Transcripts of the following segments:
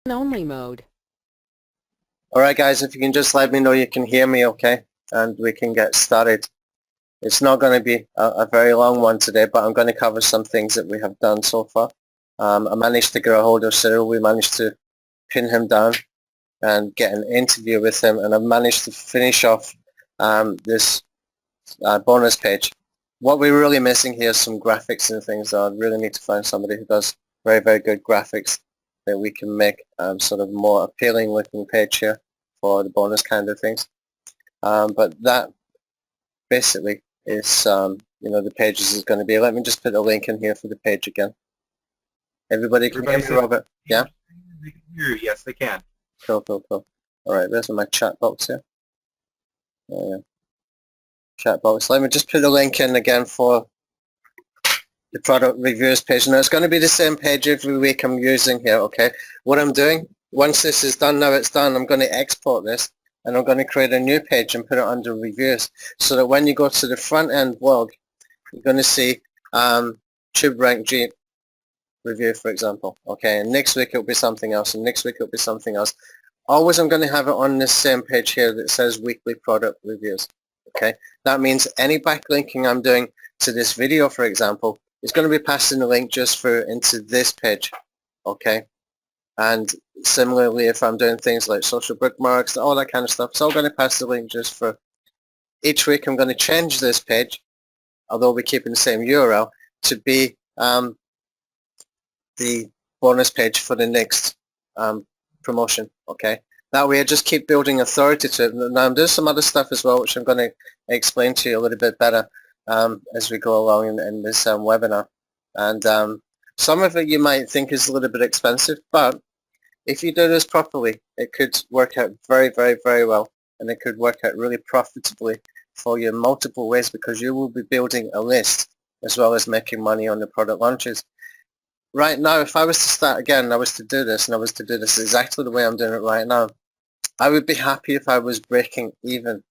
listen-only mode. Alright guys, if you can just let me know you can hear me okay, and we can get started. It's not going to be a very long one today, but I'm going to cover some things that we have done so far. I managed to get a hold of Cyril, we managed to pin him down and get an interview with him, and I've managed to finish off this bonus page. What we're really missing here is some graphics and things. I really need to find somebody who does very, very good graphics that we can make sort of more appealing looking page here for the bonus kind of things. But that basically is, the pages is going to be. Let me just put a link in here for the page again. Everybody can hear me, Robert? Yeah? They can hear you. Yes, they can. Cool. Alright, there's my chat box here. Oh, yeah. Chat box. Let me just put a link in again for the product reviews page. Now it's going to be the same page every week I'm using here, okay? What I'm doing, once this is done, now it's done, I'm going to export this and I'm going to create a new page and put it under reviews so that when you go to the front end blog, you're going to see TubeRankG review, for example, okay? And next week it'll be something else, and next week it'll be something else. Always I'm going to have it on this same page here that says weekly product reviews, okay? That means any backlinking I'm doing to this video, for example, is going to be passing the link just through into this page, okay? And similarly, if I'm doing things like social bookmarks, all that kind of stuff, it's all going to pass the link just for each week. I'm going to change this page, although we're keeping the same URL, to be the bonus page for the next promotion, okay? That way I just keep building authority to it. Now there's some other stuff as well which I'm going to explain to you a little bit better as we go along in this webinar. And some of it you might think is a little bit expensive, but if you do this properly, it could work out very, very, very well, and it could work out really profitably for you in multiple ways, because you will be building a list as well as making money on the product launches. Right now, if I was to start again and I was to do this, and I was to do this exactly the way I'm doing it right now, I would be happy if I was breaking even,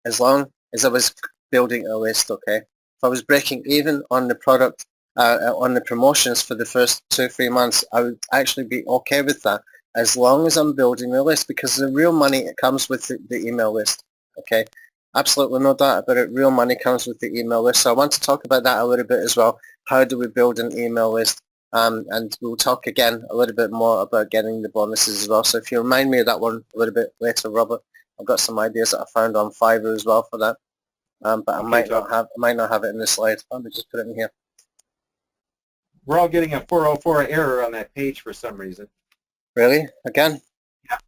as long as I was building a list, okay? If I was breaking even on the product, on the promotions for the first 2-3 months, I would actually be okay with that, as long as I'm building a list, because the real money comes with the email list, okay? Absolutely no doubt about it, real money comes with the email list. So I want to talk about that a little bit as well. How do we build an email list? And we'll talk again a little bit more about getting the bonuses as well. So if you remind me of that one a little bit later, Robert, I've got some ideas that I found on Fiverr as well for that. But I might not have it in the slides. Let me just put it in here. We're all getting a 404 error on that page for some reason. Really? Again? Yeah.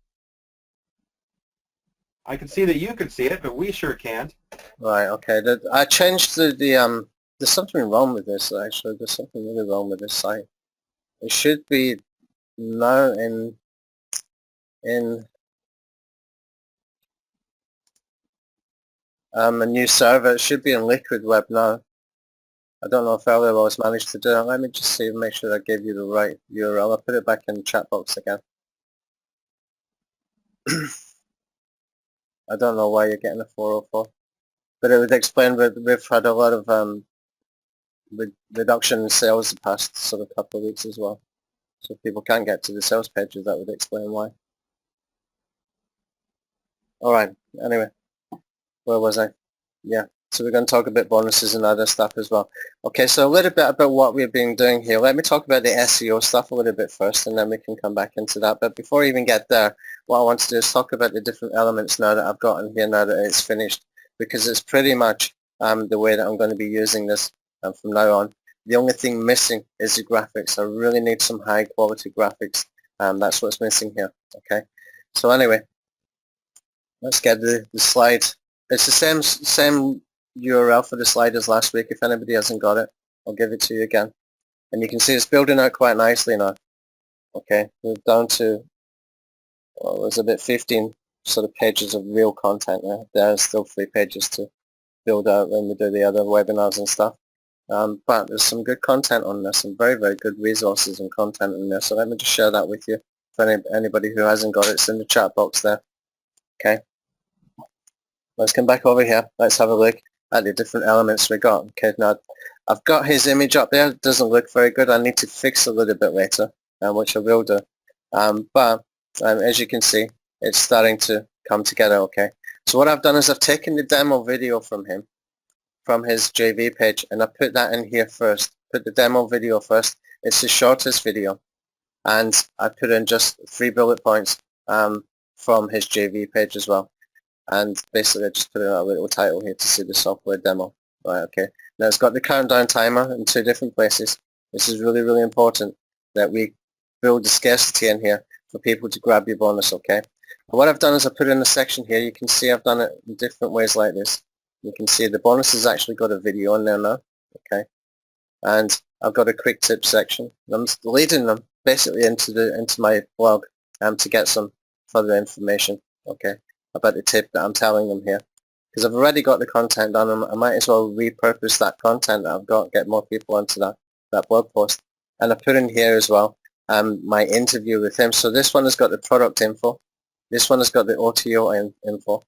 I can see that you can see it, but we sure can't. Right. Okay. I changed the there's something wrong with this actually. There's something really wrong with this site. It should be now in a new server. It should be in Liquid Web now. I don't know if earlier I was managed to do it. Let me just see, make sure I gave you the right URL. I'll put it back in the chat box again. I don't know why you're getting a 404, but it would explain we've had a lot of reduction in sales the past sort of couple of weeks as well. So if people can't get to the sales pages, that would explain why. Alright, anyway, where was I? Yeah, so we're going to talk about bonuses and other stuff as well. Okay, so a little bit about what we've been doing here. Let me talk about the SEO stuff a little bit first, and then we can come back into that. But before I even get there, what I want to do is talk about the different elements now that I've got in here now that it's finished, because it's pretty much the way that I'm going to be using this from now on. The only thing missing is the graphics. I really need some high quality graphics. That's what's missing here. Okay, so anyway, let's get the slide. It's the same URL for the slide as last week. If anybody hasn't got it, I'll give it to you again. And you can see it's building out quite nicely now. Okay, we're down to, well, there's about 15 sort of pages of real content there. There's still 3 pages to build out when we do the other webinars and stuff. But there's some good content on there, some very, very good resources and content in there. So let me just share that with you. For anybody who hasn't got it, it's in the chat box there. Okay. Let's come back over here. Let's have a look at the different elements we got. Okay, now I've got his image up there. It doesn't look very good. I need to fix a little bit later, which I will do. But as you can see, it's starting to come together, okay? So what I've done is I've taken the demo video from him, from his JV page, and I put that in here first. Put the demo video first. It's the shortest video, and I put in just 3 bullet points from his JV page as well. And basically I just put in a little title here to see the software demo. Right, okay. Now it's got the countdown timer in 2 different places. This is really, really important that we build the scarcity in here for people to grab your bonus, okay? And what I've done is I put in a section here. You can see I've done it in different ways like this. You can see the bonus has actually got a video in there now, okay? And I've got a quick tip section. I'm leading them basically into my blog to get some further information, okay, about the tip that I'm telling them here. Because I've already got the content done, I might as well repurpose that content that I've got, get more people onto that blog post. And I put in here as well my interview with him. So this one has got the product info. This one has got the OTO info.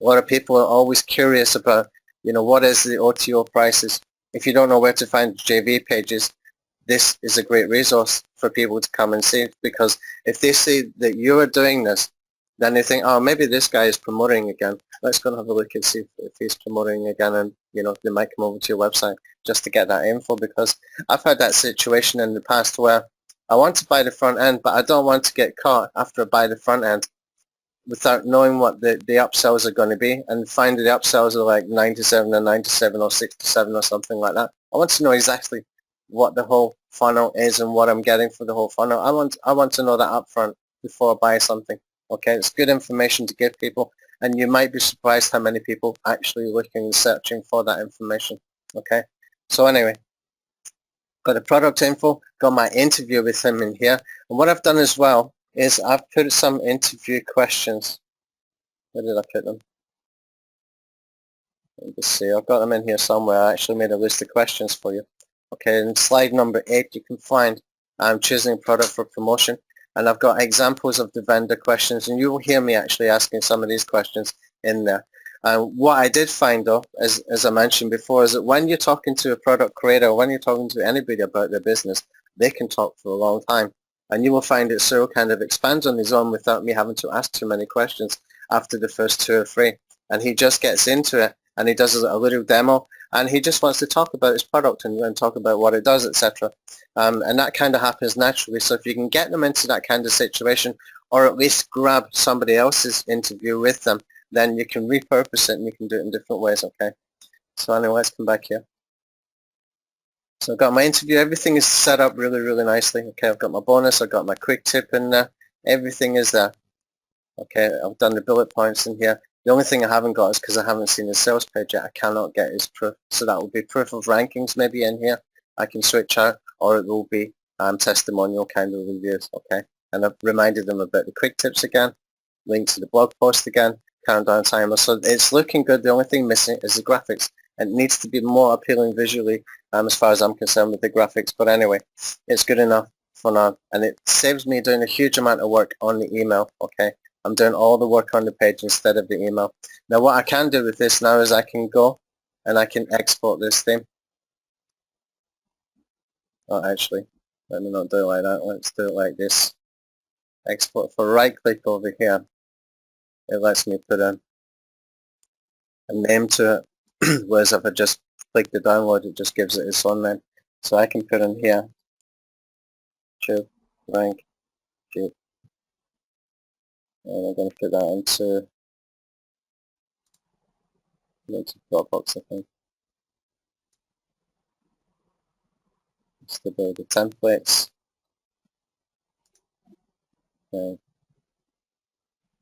A lot of people are always curious about, what is the OTO prices. If you don't know where to find JV pages, this is a great resource for people to come and see, because if they see that you are doing this, then they think, oh, maybe this guy is promoting again. Let's go and have a look and see if he's promoting again, and they might come over to your website just to get that info, because I've had that situation in the past where I want to buy the front end, but I don't want to get caught after I buy the front end without knowing what the upsells are going to be, and find the upsells are like 97 and 97 or 67 or something like that. I want to know exactly what the whole funnel is and what I'm getting for the whole funnel. I want to know that upfront before I buy something. Okay, it's good information to give people, and you might be surprised how many people actually looking and searching for that information. Okay, so anyway, got the product info, got my interview with him in here, and what I've done as well is I've put some interview questions. Where did I put them? Let me see, I've got them in here somewhere. I actually made a list of questions for you. Okay, in slide number 8 you can find I'm choosing a product for promotion, and I've got examples of the vendor questions, and you will hear me actually asking some of these questions in there. What I did find though, as I mentioned before, is that when you're talking to a product creator, when you're talking to anybody about their business, they can talk for a long time. And you will find that Cyril kind of expands on his own without me having to ask too many questions after the first 2 or 3. And he just gets into it, and he does a little demo, and he just wants to talk about his product and talk about what it does, etc. And that kind of happens naturally. So if you can get them into that kind of situation, or at least grab somebody else's interview with them, then you can repurpose it and you can do it in different ways, okay? So anyway, let's come back here. So I've got my interview. Everything is set up really, really nicely. Okay, I've got my bonus. I've got my quick tip in there. Everything is there. Okay, I've done the bullet points in here. The only thing I haven't got is because I haven't seen the sales page yet. I cannot get his proof. So that will be proof of rankings maybe in here. I can switch out, or it will be testimonial kind of reviews. Okay, and I've reminded them about the quick tips again. Link to the blog post again. Countdown timer. So it's looking good. The only thing missing is the graphics. It needs to be more appealing visually as far as I'm concerned with the graphics. But anyway, it's good enough for now. And it saves me doing a huge amount of work on the email. Okay, I'm doing all the work on the page instead of the email. Now what I can do with this now is I can go and I can export this thing. Oh, actually, let me not do it like that. Let's do it like this. Export. For right click over here, it lets me put a name to it, whereas if I just click the download, it just gives it its own name. So I can put in here, tube rank tube, and I'm going to put that into Dropbox, I think. Just to build the templates.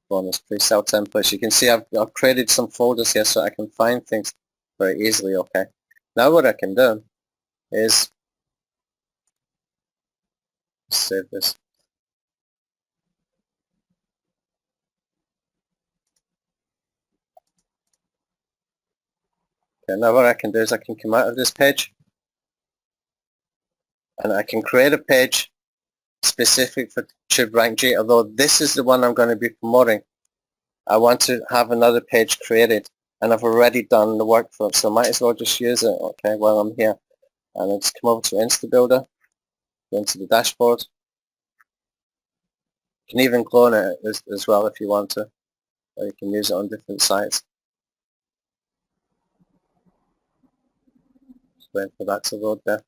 Bonus pre-sale templates. You can see I've created some folders here so I can find things very easily. Okay, now what I can do is save this. Okay, now what I can do is I can come out of this page and I can create a page specific for TubeRankG. Although this is the one I'm going to be promoting, I want to have another page created, and I've already done the work for it, so I might as well just use it. Okay, while I'm here, and I'll just come over to InstaBuilder, go into the dashboard, can even clone it as well if you want to, or you can use it on different sites. Just wait for that to load there.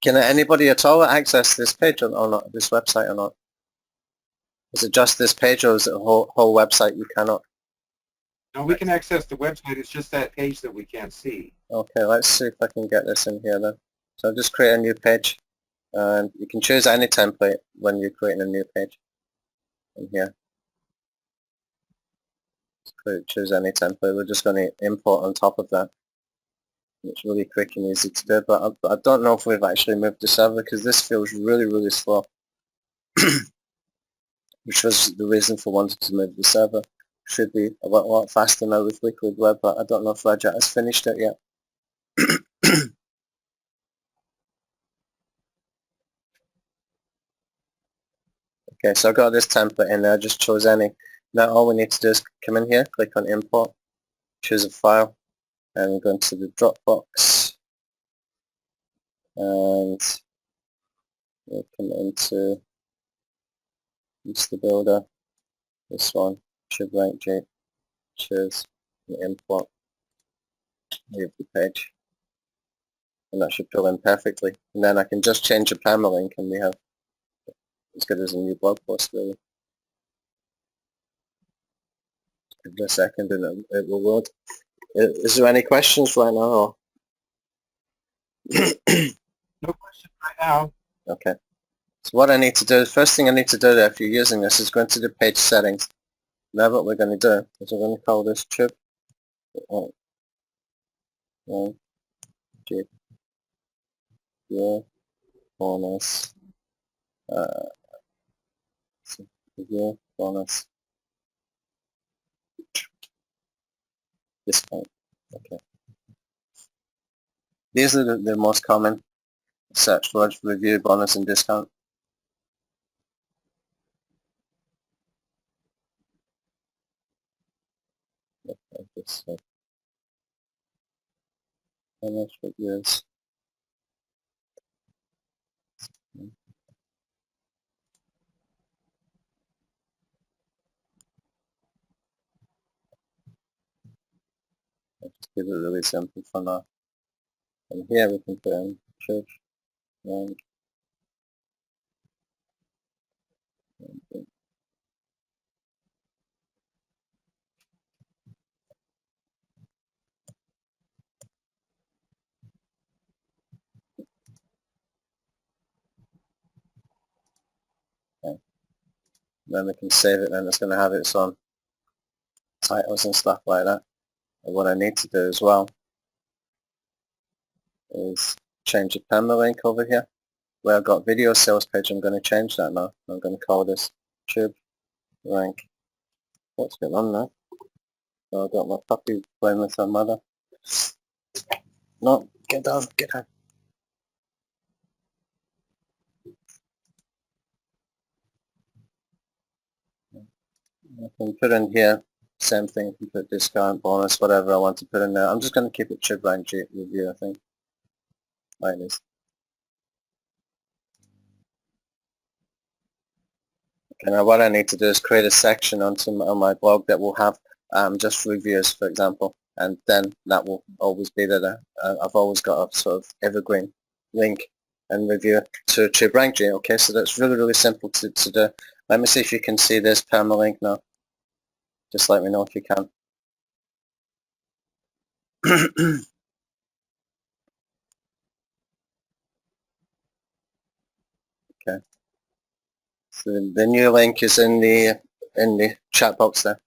Can anybody at all access this page or not, this website or not? Is it just this page, or is it a whole website you cannot? No, we can access the website. It's just that page that we can't see. Okay, let's see if I can get this in here then. So I'll just create a new page, and you can choose any template when you're creating a new page in here. Choose any template. We're just going to import on top of that. It's really quick and easy to do, but I don't know if we've actually moved the server because this feels really slow. Which was the reason for wanting to move the server. Should be a lot faster now with Liquid Web, but I don't know if Rajat has finished it yet. Okay, so I've got this template in there. I just chose any. Now all we need to do is come in here, click on import, choose a file, and go into the Dropbox, and we'll come into the builder, this one, should rank J, choose the import, leave the page, and that should fill in perfectly. And then I can just change the permalink and we have as good as a new blog post really. Give it a second and it will load. Is there any questions right now? Or? No question right now. Okay. So what I need to do, first thing I need to do there if you're using this is go into the page settings. Now what we're going to do is we're going to call this trip bonus bonus discount. Okay. These are the most common search words: review, bonus, and discount. How much reviews? I'll just keep it really simple for now. And here we can put in church rank. Okay. Then we can save it, and it's going to have its own titles and stuff like that. And what I need to do as well is change the permalink over here. Where I've got video sales page, I'm going to change that now. I'm going to call this tube rank. What's going on now? Oh, I've got my puppy playing with her mother. No, get down, get down. I can put in here, same thing, I can put discount, bonus, whatever I want to put in there. I'm just going to keep it tube rank review, I think. Like this. Okay, now what I need to do is create a section on my blog that will have just reviews, for example, and then that will always be there. I've always got a sort of evergreen link and review to TubeRankG. Okay, so that's really simple to do. Let me see if you can see this permalink now. Just let me know if you can. Okay. So the new link is in the chat box there.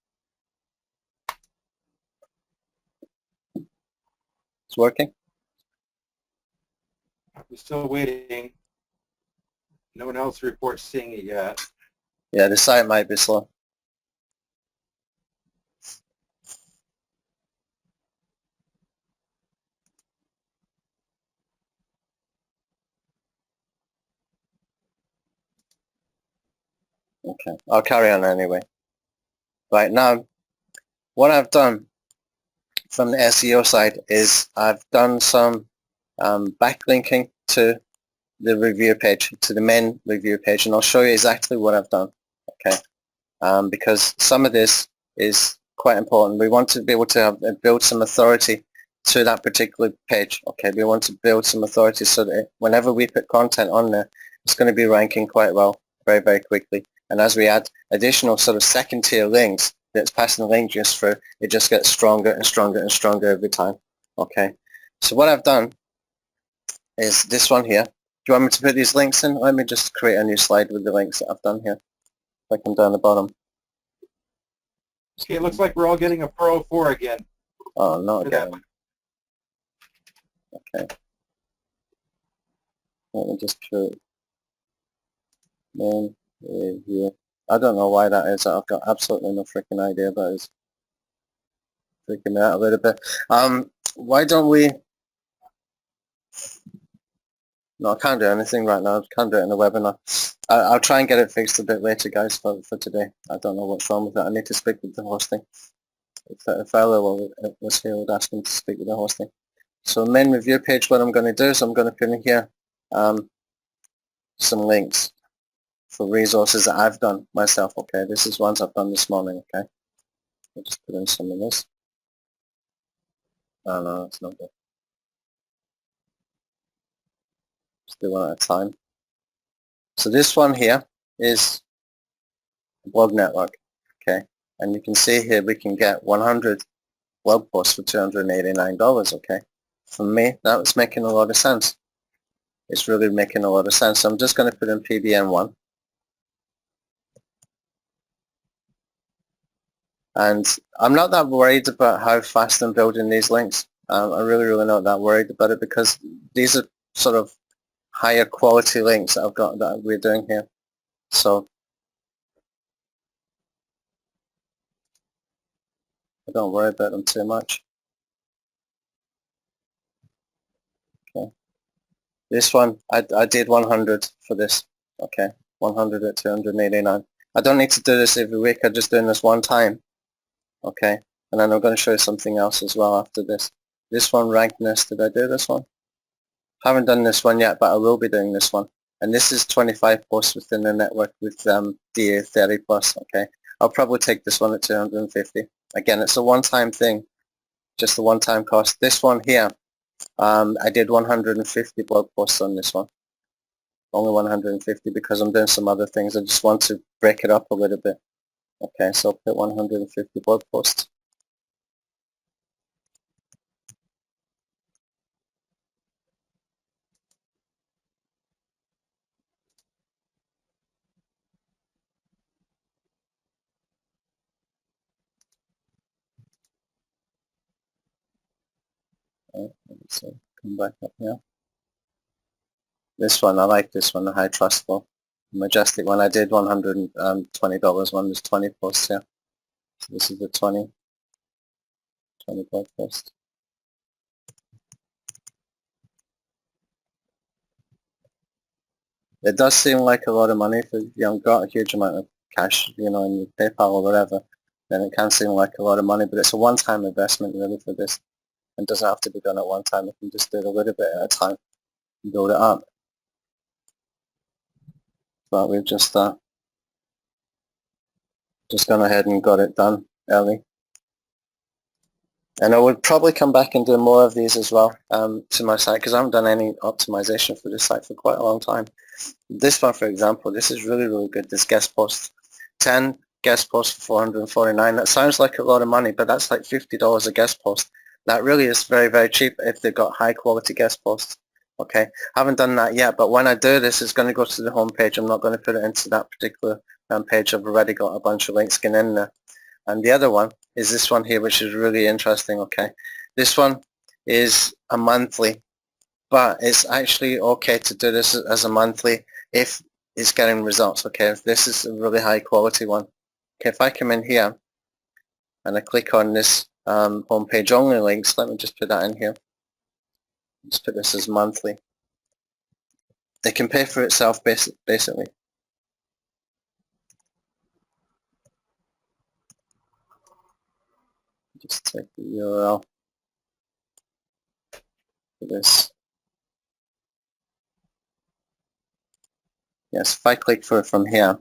It's working? We're still waiting. No one else reports seeing it yet. Yeah, the site might be slow. Okay, I'll carry on anyway. Right now, what I've done from the SEO side is I've done some backlinking to the review page, to the main review page, and I'll show you exactly what I've done, okay? Because some of this is quite important. We want to be able to build some authority to that particular page, okay? We want to build some authority so that whenever we put content on there, it's going to be ranking quite well, very, very quickly. And as we add additional sort of second tier links that's passing the link just through, it just gets stronger and stronger and stronger every time, okay? So what I've done is this one here. Do you want me to put these links in? Let me just create a new slide with the links that I've done here. If I come down the bottom. Okay, it looks like we're all getting a 404 again. Oh, not again. Okay. Let me just put main review. I don't know why that is. I've got absolutely no freaking idea, but it's freaking me out a little bit. Why don't we... No, I can't do anything right now. I can't do it in the webinar. I'll try and get it fixed a bit later, guys, for today. I don't know what's wrong with it. I need to speak with the hosting. If Ella was here, I would ask him to speak with the hosting. So main review page, what I'm going to do is I'm going to put in here some links for resources that I've done myself, okay? This is ones I've done this morning, okay? I'll just put in some of this. Oh no, it's not good. Just do one at a time. So this one here is the blog network, okay? And you can see here we can get 100 blog posts for $289, okay? For me, that was making a lot of sense. It's really making a lot of sense. So I'm just going to put in PBN1. And I'm not that worried about how fast I'm building these links. I'm really not that worried about it because these are sort of higher quality links that I've got that we're doing here. So I don't worry about them too much. Okay. This one, I did 100 for this. Okay, 100 at 289. I don't need to do this every week. I'm just doing this one time. Okay, and then I'm going to show you something else as well after this. This one, rankness, did I do this one? Haven't done this one yet, but I will be doing this one. And this is 25 posts within the network with DA 30 plus, okay? I'll probably take this one at 250. Again, it's a one-time thing, just a one-time cost. This one here, I did 150 blog posts on this one. Only 150 because I'm doing some other things. I just want to break it up a little bit. Okay, so I'll put 150 blog posts. Let's see, come back up here. This one, I like this one, the high trustful. Majestic one, I did $120 one, there's 20 posts here. So this is the 20 blog post. It does seem like a lot of money if you haven't got a huge amount of cash, you know, in your PayPal or whatever, then it can seem like a lot of money, but it's a one-time investment really for this. It doesn't have to be done at one time, you can just do it a little bit at a time and build it up. But we've just gone ahead and got it done early. And I would probably come back and do more of these as well to my site because I haven't done any optimization for this site for quite a long time. This one, for example, this is really good, this guest post. 10 guest posts for 449. That sounds like a lot of money, but that's like $50 a guest post. That really is very cheap if they've got high quality guest posts. Okay, I haven't done that yet, but when I do this, it's going to go to the home page. I'm not going to put it into that particular page. I've already got a bunch of links getting in there. And the other one is this one here, which is really interesting, okay? This one is a monthly, but it's actually okay to do this as a monthly if it's getting results, okay? If this is a really high quality one. Okay, if I come in here and I click on this homepage only links, let me just put that in here. Let's put this as monthly. It can pay for itself basically. Just take the URL for this. Yes, if I click for it from here,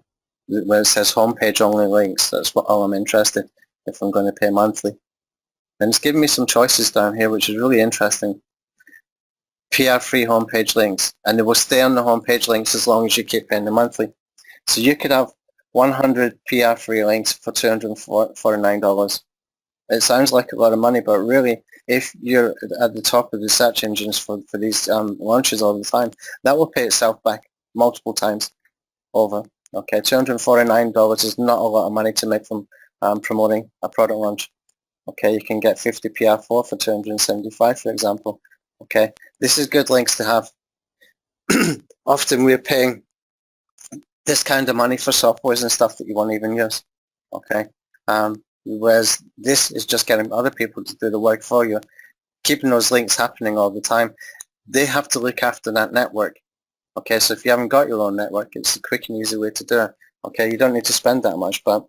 where it says homepage only links, that's what all I'm interested if I'm going to pay monthly. Then it's giving me some choices down here, which is really interesting. PR-free homepage links, and they will stay on the homepage links as long as you keep paying the monthly. So you could have 100 PR-free links for $249. It sounds like a lot of money, but really, if you're at the top of the search engines for these launches all the time, that will pay itself back multiple times over. Okay, $249 is not a lot of money to make from promoting a product launch. Okay, you can get 50 PR4 for $275, for example. Okay, this is good links to have. Often we're paying this kind of money for softwares and stuff that you won't even use. Okay, whereas this is just getting other people to do the work for you, keeping those links happening all the time. They have to look after that network. Okay, so if you haven't got your own network, it's a quick and easy way to do it. Okay, you don't need to spend that much, but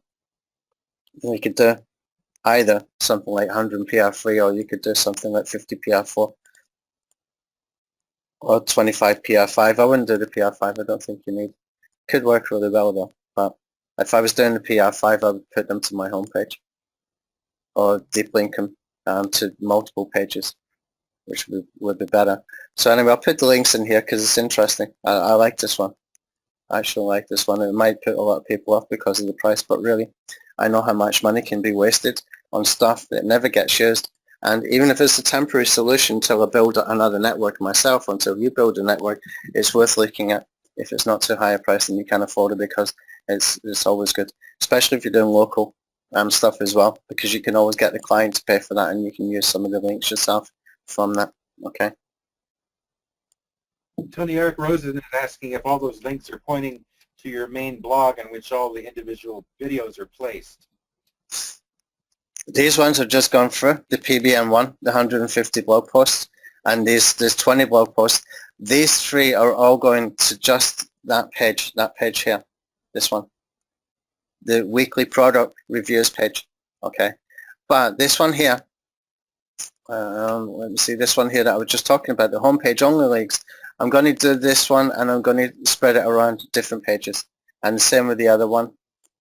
you could do either something like 100 PR3, or you could do something like 50 PR4 or 25 PR5. I wouldn't do the PR5. I don't think you need. Could work really well though, but if I was doing the PR5, I would put them to my homepage or deep link them to multiple pages, which would be better. So anyway, I'll put the links in here because it's interesting. I like this one. I actually like this one. It might put a lot of people off because of the price, but really, I know how much money can be wasted on stuff that never gets used. And even if it's a temporary solution till I build another network myself, until you build a network, it's worth looking at if it's not too high a price and you can afford it, because it's always good, especially if you're doing local stuff as well, because you can always get the client to pay for that and you can use some of the links yourself from that. Okay. Tony, Eric Rosen is asking if all those links are pointing to your main blog on which all the individual videos are placed. These ones have just gone through the PBM one, the 150 blog posts, and there's 20 blog posts. These three are all going to just that page here, this one, the weekly product reviews page. Okay, but this one here, let me see, this one here that I was just talking about, the homepage only links, I'm going to do this one and I'm going to spread it around different pages, and the same with the other one,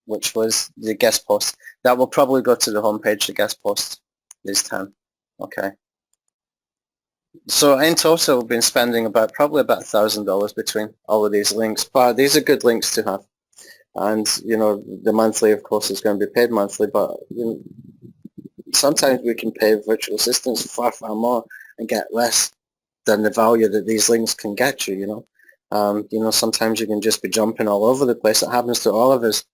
which was the guest post. That will probably go to the homepage, the guest post this time. Okay. So in total, we've been spending probably about $1,000 between all of these links, but these are good links to have. And, you know, the monthly, of course, is going to be paid monthly, but you know, sometimes we can pay virtual assistants far, far more and get less than the value that these links can get you, you know. You know, sometimes you can just be jumping all over the place. It happens to all of us.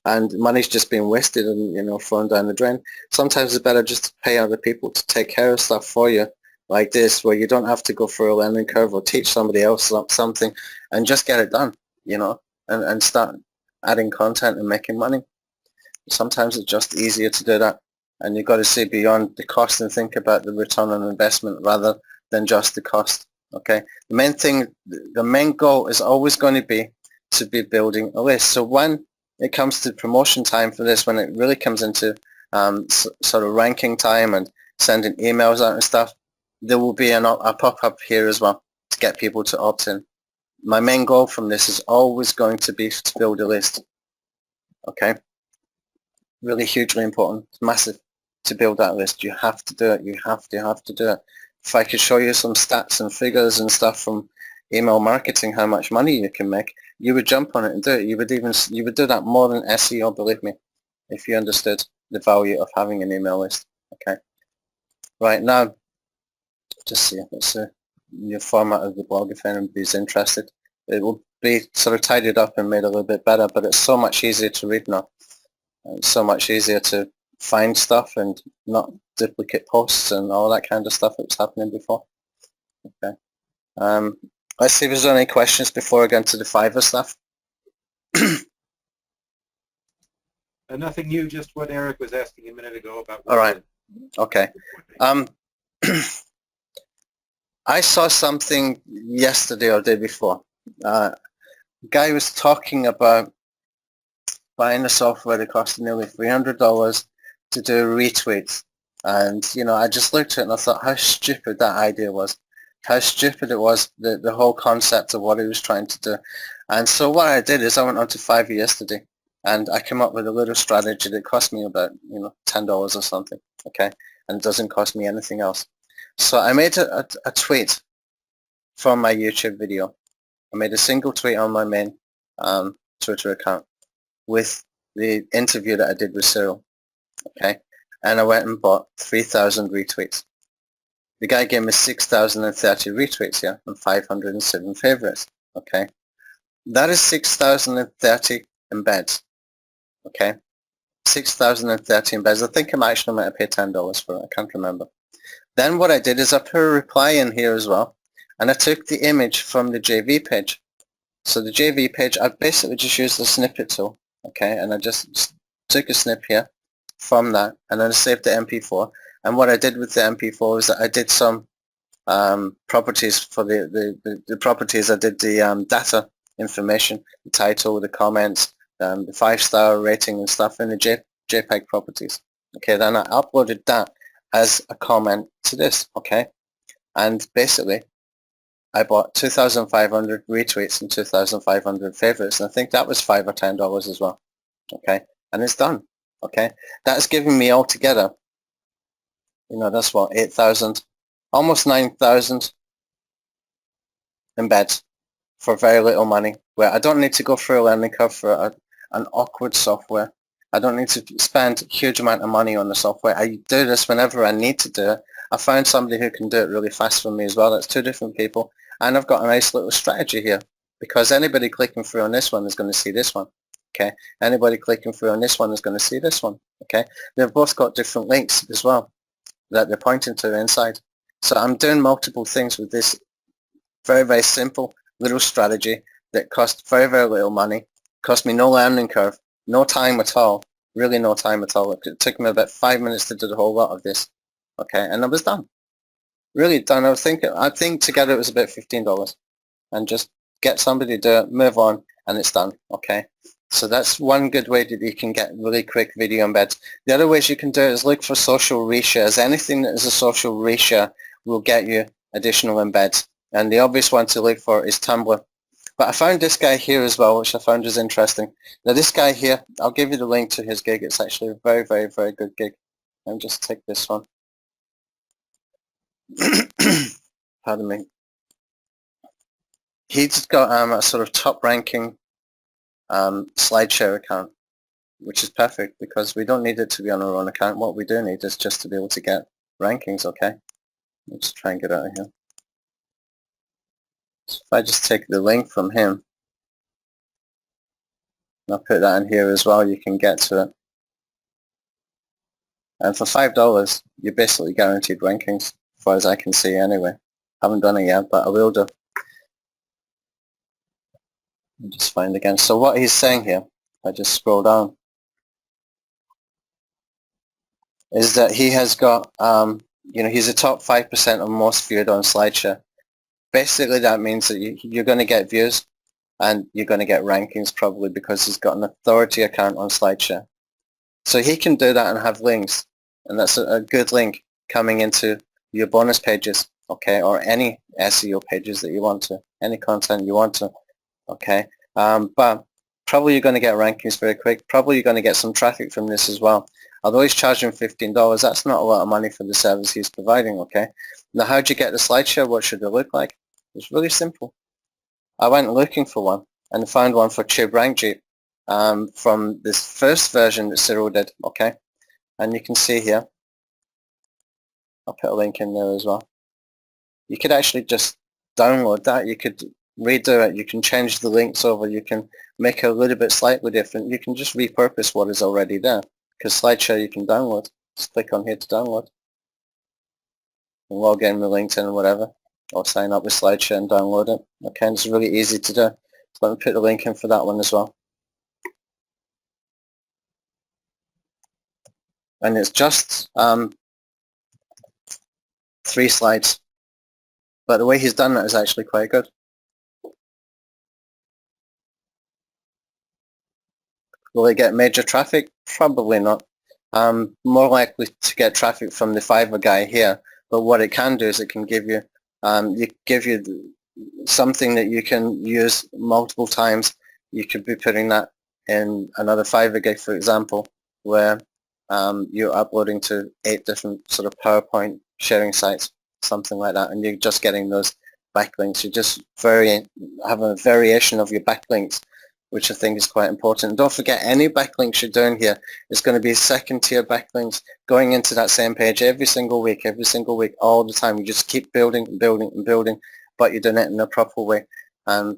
And money's just being wasted and, you know, thrown down the drain. Sometimes it's better just to pay other people to take care of stuff for you, like this, where you don't have to go through a learning curve or teach somebody else something, and just get it done, you know, and start adding content and making money. Sometimes it's just easier to do that, and you've got to see beyond the cost and think about the return on investment rather than just the cost. Okay, the main goal is always going to be building a list. So when it comes to promotion time for this, when it really comes into sort of ranking time and sending emails out and stuff, there will be a pop-up here as well to get people to opt in. My main goal from this is always going to be to build a list. Okay, really hugely important. It's massive to build that list. You have to do it. You have to do it. If I could show you some stats and figures and stuff from email marketing, how much money you can make, you would jump on it and do it. You would do that more than SEO, believe me, if you understood the value of having an email list. Okay. Right now, just see, let's see your format of the blog if anybody's interested. It will be sort of tidied up and made a little bit better, but it's so much easier to read now. It's so much easier to find stuff and not duplicate posts and all that kind of stuff that was happening before. Okay. Let's see if there's any questions before I get into the Fiverr stuff. Nothing new, just what Eric was asking a minute ago about. All right. Okay. I saw something yesterday or the day before. Guy was talking about buying a software that cost nearly $300 to do retweets. And, you know, I just looked at it and I thought how stupid that idea was. how stupid it was, the whole concept of what he was trying to do. And so what I did is I went on to Fiverr yesterday and I came up with a little strategy that cost me about, $10 or something, okay? And it doesn't cost me anything else. So I made a tweet from my YouTube video. I made a single tweet on my main Twitter account with the interview that I did with Cyril, okay? And I went and bought 3,000 retweets. The guy gave me 6,030 retweets here and 507 favorites, okay? That is 6,030 embeds, okay? 6,030 embeds. I think I'm actually might have paid $10 for it. I can't remember. Then what I did is I put a reply in here as well, and I took the image from the JV page. So the JV page, I basically just used the snippet tool, okay? And I just took a snip here from that, and then I saved the MP4. And what I did with the MP4 is that I did some properties for the properties. I did the data information, the title, the comments, the 5-star rating and stuff in the JPEG properties. Okay, then I uploaded that as a comment to this, okay? And basically, I bought 2,500 retweets and 2,500 favorites, and I think that was $5 or $10 as well, okay? And it's done, okay? That's giving me altogether, that's what, 8,000, almost 9,000 embeds for very little money, where I don't need to go through a learning curve for an awkward software. I don't need to spend a huge amount of money on the software. I do this whenever I need to do it. I found somebody who can do it really fast for me as well. That's 2 different people. And I've got a nice little strategy here, because anybody clicking through on this one is going to see this one. Okay. Anybody clicking through on this one is going to see this one. Okay. They've both got different links as well that they're pointing to inside. So I'm doing multiple things with this very, very simple little strategy that cost very, very little money, cost me no learning curve, no time at all, really no time at all. It took me about 5 minutes to do the whole lot of this, okay, and I was done, really done. I think together it was about $15, and just get somebody to do it, move on, and it's done, okay. So that's one good way that you can get really quick video embeds. The other ways you can do it is look for social reshares. Anything that is a social reshare will get you additional embeds. And the obvious one to look for is Tumblr. But I found this guy here as well, which I found was interesting. Now this guy here, I'll give you the link to his gig. It's actually a very, very, very good gig. Let me just take this one. Pardon me. He's got a sort of top ranking SlideShare account, which is perfect because we don't need it to be on our own account. What we do need is just to be able to get rankings, okay? Let's try and get out of here. So if I just take the link from him, and I'll put that in here as well, you can get to it. And for $5, you're basically guaranteed rankings, as far as I can see anyway. Haven't done it yet, but I will do. I'll just find again. So what he's saying here, if I just scroll down, is that he has got, he's a top 5% of most viewed on SlideShare. Basically, that means that you're going to get views and you're going to get rankings probably because he's got an authority account on SlideShare. So he can do that and have links, and that's a good link coming into your bonus pages, okay, or any SEO pages that you want to, any content you want to, okay. But probably you're going to get rankings very quick. Probably you're going to get some traffic from this as well. Although he's charging $15, that's not a lot of money for the service he's providing, okay. Now, how do you get the SlideShare? What should it look like? It's really simple. I went looking for one and found one for TubeRankJeep from this first version that Cyril did, okay? And you can see here, I'll put a link in there as well. You could actually just download that. You could redo it. You can change the links over. You can make it a little bit slightly different. You can just repurpose what is already there, because SlideShare you can download. Just click on here to download. And log in with LinkedIn or whatever, or sign up with SlideShare and download it. Okay, and it's really easy to do. So let me put the link in for that one as well. And it's just 3 slides. But the way he's done that is actually quite good. Will it get major traffic? Probably not. More likely to get traffic from the Fiverr guy here. But what it can do is it can give you You give you something that you can use multiple times. You could be putting that in another Fiverr gig, for example, where you're uploading to 8 different sort of PowerPoint sharing sites, something like that, and you're just getting those backlinks. You just have a variation of your backlinks, which I think is quite important. Don't forget, any backlinks you're doing here is going to be second tier backlinks going into that same page every single week, all the time. You just keep building and building and building, but you're doing it in a proper way. And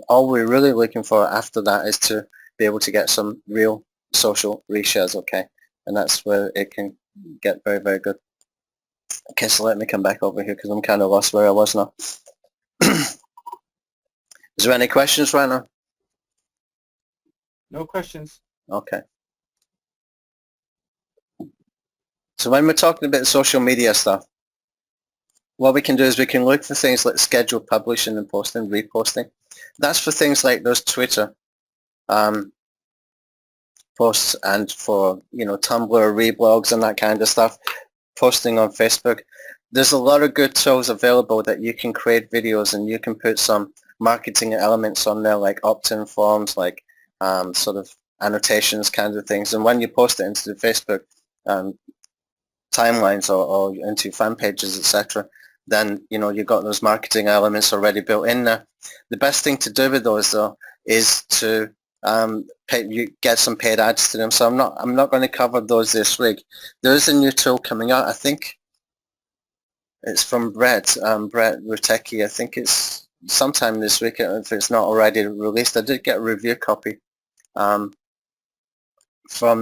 all we're really looking for after that is to be able to get some real social reshares, okay? And that's where it can get very, very good. Okay, so let me come back over here because I'm kind of lost where I was now. Is there any questions right now? No questions. Okay. So when we're talking about social media stuff, what we can do is we can look for things like scheduled publishing and posting, reposting. That's for things like those Twitter posts, and for, you know, Tumblr reblogs and that kind of stuff, posting on Facebook. There's a lot of good tools available that you can create videos and you can put some marketing elements on there, like opt-in forms, like sort of annotations kind of things. And when you post it into the Facebook timelines or into fan pages, etc., then, you know, you've got those marketing elements already built in there. The best thing to do with those, though, is to you get some paid ads to them. So I'm not going to cover those this week. There is a new tool coming out. I think it's from Brett Rutecki. I think it's sometime this week if it's not already released. I did get a review copy from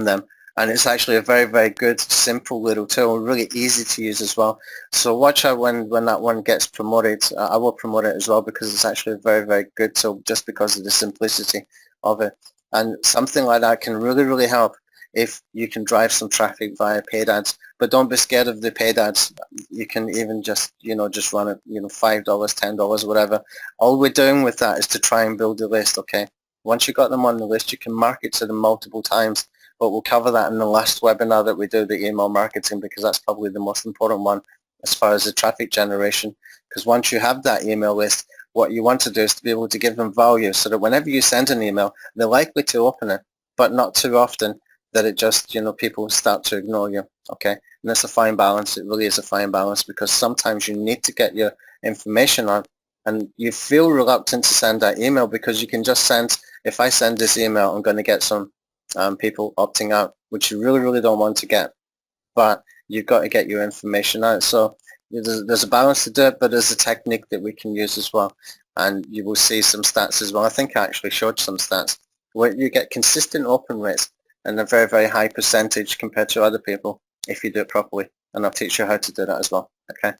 them, and it's actually a very, very good, simple little tool, really easy to use as well. So watch out when that one gets promoted. I will promote it as well because it's actually a very, very good tool just because of the simplicity of it. And something like that can really, really help if you can drive some traffic via paid ads. But don't be scared of the paid ads. You can even just, you know, just run it, you know, $5, $10, whatever. All we're doing with that is to try and build a list, okay? Once you've got them on the list, you can market to them multiple times. But we'll cover that in the last webinar that we do, the email marketing, because that's probably the most important one as far as the traffic generation. Because once you have that email list, what you want to do is to be able to give them value so that whenever you send an email, they're likely to open it, but not too often that it just, you know, people start to ignore you, okay? And that's a fine balance. It really is a fine balance because sometimes you need to get your information on and you feel reluctant to send that email because you can just send, if I send this email, I'm going to get some people opting out, which you really, really don't want to get. But you've got to get your information out. So there's a balance to do it, but there's a technique that we can use as well. And you will see some stats as well. I think I actually showed some stats where you get consistent open rates and a very, very high percentage compared to other people if you do it properly. And I'll teach you how to do that as well, okay?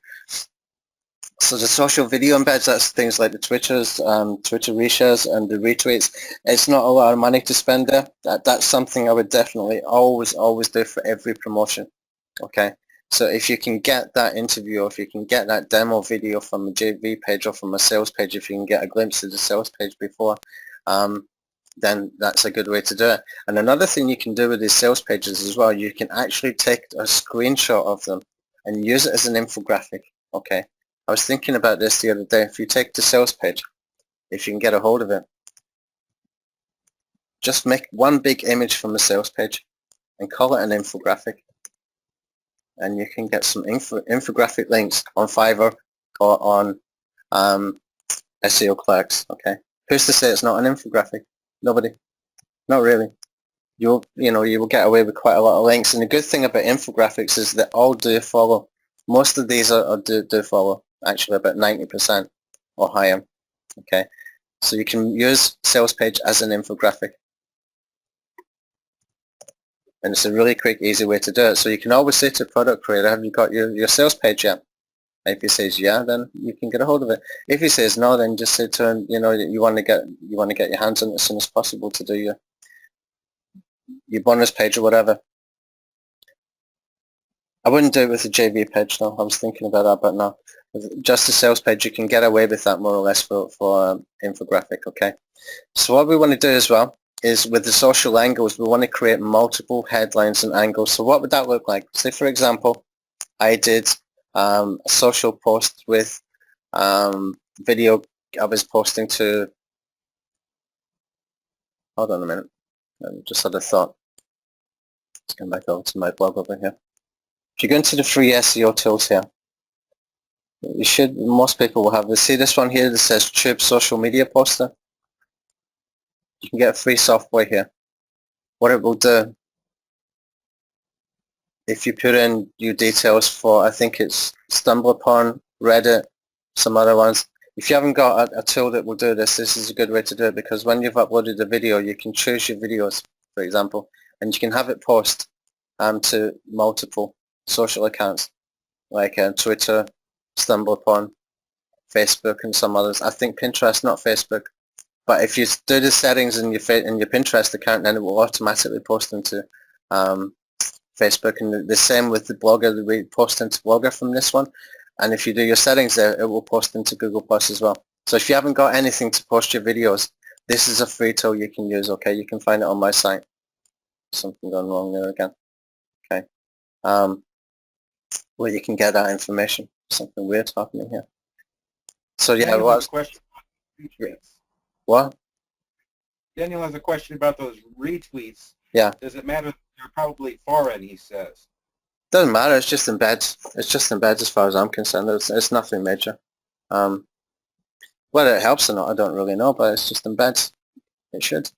So the social video embeds, that's things like the Twitters, Twitter reshares and the retweets. It's not a lot of money to spend there. That's something I would definitely always do for every promotion, okay? So if you can get that interview, or if you can get that demo video from a JV page or from a sales page, if you can get a glimpse of the sales page before, then that's a good way to do it. And another thing you can do with these sales pages as well, you can actually take a screenshot of them and use it as an infographic, okay? I was thinking about this the other day. If you take the sales page, if you can get a hold of it, just make one big image from the sales page and call it an infographic. And you can get some infographic links on Fiverr or on SEO Clerks, okay? Who's to say it's not an infographic? Nobody. Not really. You will get away with quite a lot of links. And the good thing about infographics is that all do follow. Most of these do follow, actually about 90% or higher, okay? So you can use sales page as an infographic. And it's a really quick, easy way to do it. So you can always say to product creator, have you got your sales page yet? If he says yeah, then you can get a hold of it. If he says no, then just say to him, you know, you want to get your hands on it as soon as possible to do your bonus page or whatever. I wouldn't do it with the JV page though. I was thinking about that, but no. Just the sales page, you can get away with that more or less for infographic, okay? So what we want to do as well is with the social angles, we want to create multiple headlines and angles. So what would that look like? Say, for example, I did a social post with video I was posting to, hold on a minute, I just had a thought. Let's come back over to my blog over here. If you go into the free SEO tools here, you should, most people will have this. See this one here that says Tube Social Media Poster? You can get free software here. What it will do, if you put in your details for, I think it's StumbleUpon, Reddit, some other ones. If you haven't got a tool that will do this, this is a good way to do it, because when you've uploaded the video, you can choose your videos, for example, and you can have it post to multiple social accounts, like Twitter, StumbleUpon, Facebook, and some others. I think Pinterest, not Facebook. But if you do the settings in your Pinterest account, then it will automatically post into Facebook, and the same with the Blogger. We post into Blogger from this one, and if you do your settings there, it will post into Google Plus as well. So if you haven't got anything to post your videos, this is a free tool you can use. Okay, you can find it on my site. Something gone wrong there again. Okay, where you can get that information. Something weird happening here. So yeah, Daniel has a question. What? Daniel has a question about those retweets. Yeah. Does it matter? They're probably foreign, he says. Doesn't matter. It's just embeds. It's just embeds as far as I'm concerned. It's nothing major. Whether it helps or not, I don't really know, but it's just embeds. It should.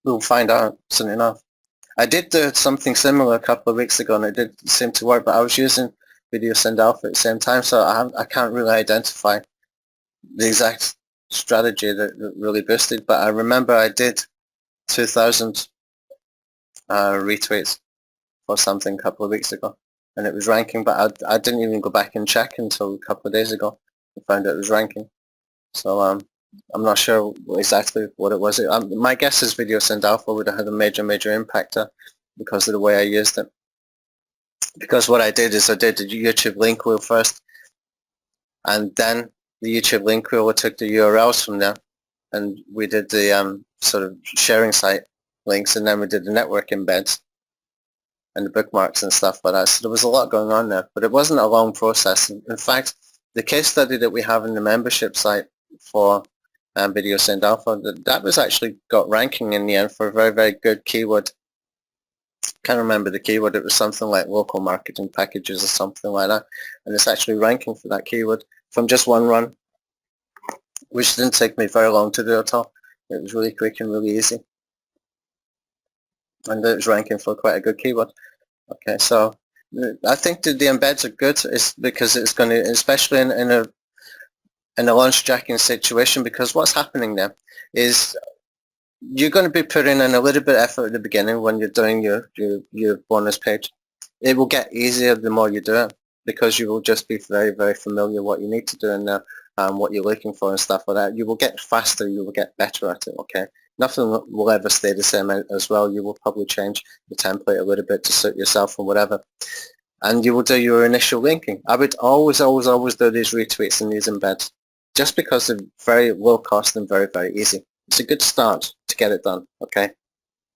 We'll find out soon enough. I did do something similar a couple of weeks ago, and it did seem to work, but I was using Video Send Alpha at the same time, so I can't really identify the exact strategy that really boosted, but I remember I did 2,000 retweets for something a couple of weeks ago, and it was ranking, but I didn't even go back and check until a couple of days ago to find out it was ranking. So I'm not sure exactly what it was. My guess is Video Send Alpha would have had a major impact because of the way I used it. Because what I did is I did the YouTube link wheel first, and then the YouTube link wheel took the URLs from there, and we did the sort of sharing site links, and then we did the network embeds and the bookmarks and stuff like that. So there was a lot going on there, but it wasn't a long process. In fact, the case study that we have in the membership site for Video Send Alpha, that was actually got ranking in the end for a very good keyword. Can't remember the keyword. It was something like local marketing packages or something like that, and it's actually ranking for that keyword from just one run, which didn't take me very long to do at all. It was really quick and really easy, and it was ranking for quite a good keyword. Okay, so I think that the embeds are good, is because it's going to, especially in a launch jacking situation, because what's happening there is you're going to be putting in a little bit of effort at the beginning when you're doing your bonus page. It will get easier the more you do it, because you will just be very familiar what you need to do and what you're looking for and stuff like that. You will get faster, you will get better at it, okay? Nothing will ever stay the same as well. You will probably change the template a little bit to suit yourself and whatever. And you will do your initial linking. I would always do these retweets and these embeds, just because they're very low cost and very easy. It's a good start to get it done, okay?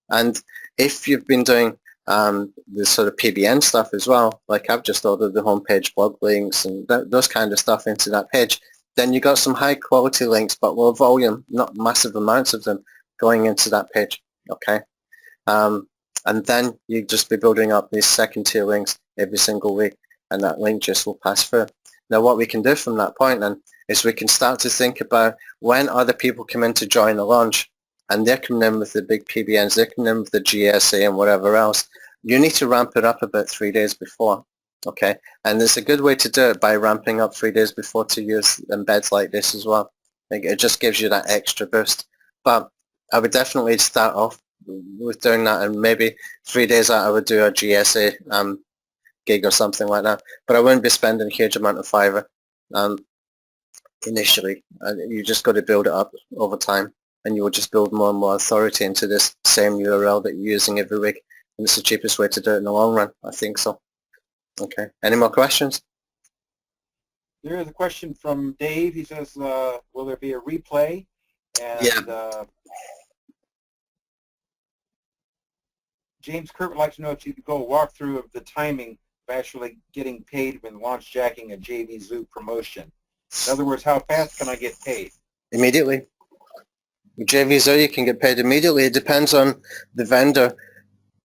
And if you've been doing the sort of PBN stuff as well, like I've just ordered the homepage blog links and those kind of stuff into that page, then you got some high quality links, but low volume, not massive amounts of them going into that page, okay? And then you just be building up these second tier links every single week, and that link just will pass through. Now what we can do from that point then is we can start to think about when other people come in to join the launch, and they're coming in with the big PBNs, they're coming in with the GSA and whatever else. You need to ramp it up about 3 days before, okay? And there's a good way to do it by ramping up 3 days before to use embeds like this as well. Like, it just gives you that extra boost. But I would definitely start off with doing that, and maybe 3 days out I would do a GSA gig or something like that. But I wouldn't be spending a huge amount of Fiverr initially. You just got to build it up over time, and you will just build more and more authority into this same URL that you're using every week. And it's the cheapest way to do it in the long run, I think so. Okay, any more questions? There is a question from Dave. He says, will there be a replay? And Yeah. James Kurt would like to know if you could go a walkthrough of the timing actually getting paid when launch jacking a JVZoo promotion? In other words, how fast can I get paid? Immediately. With JVZoo, you can get paid immediately. It depends on the vendor.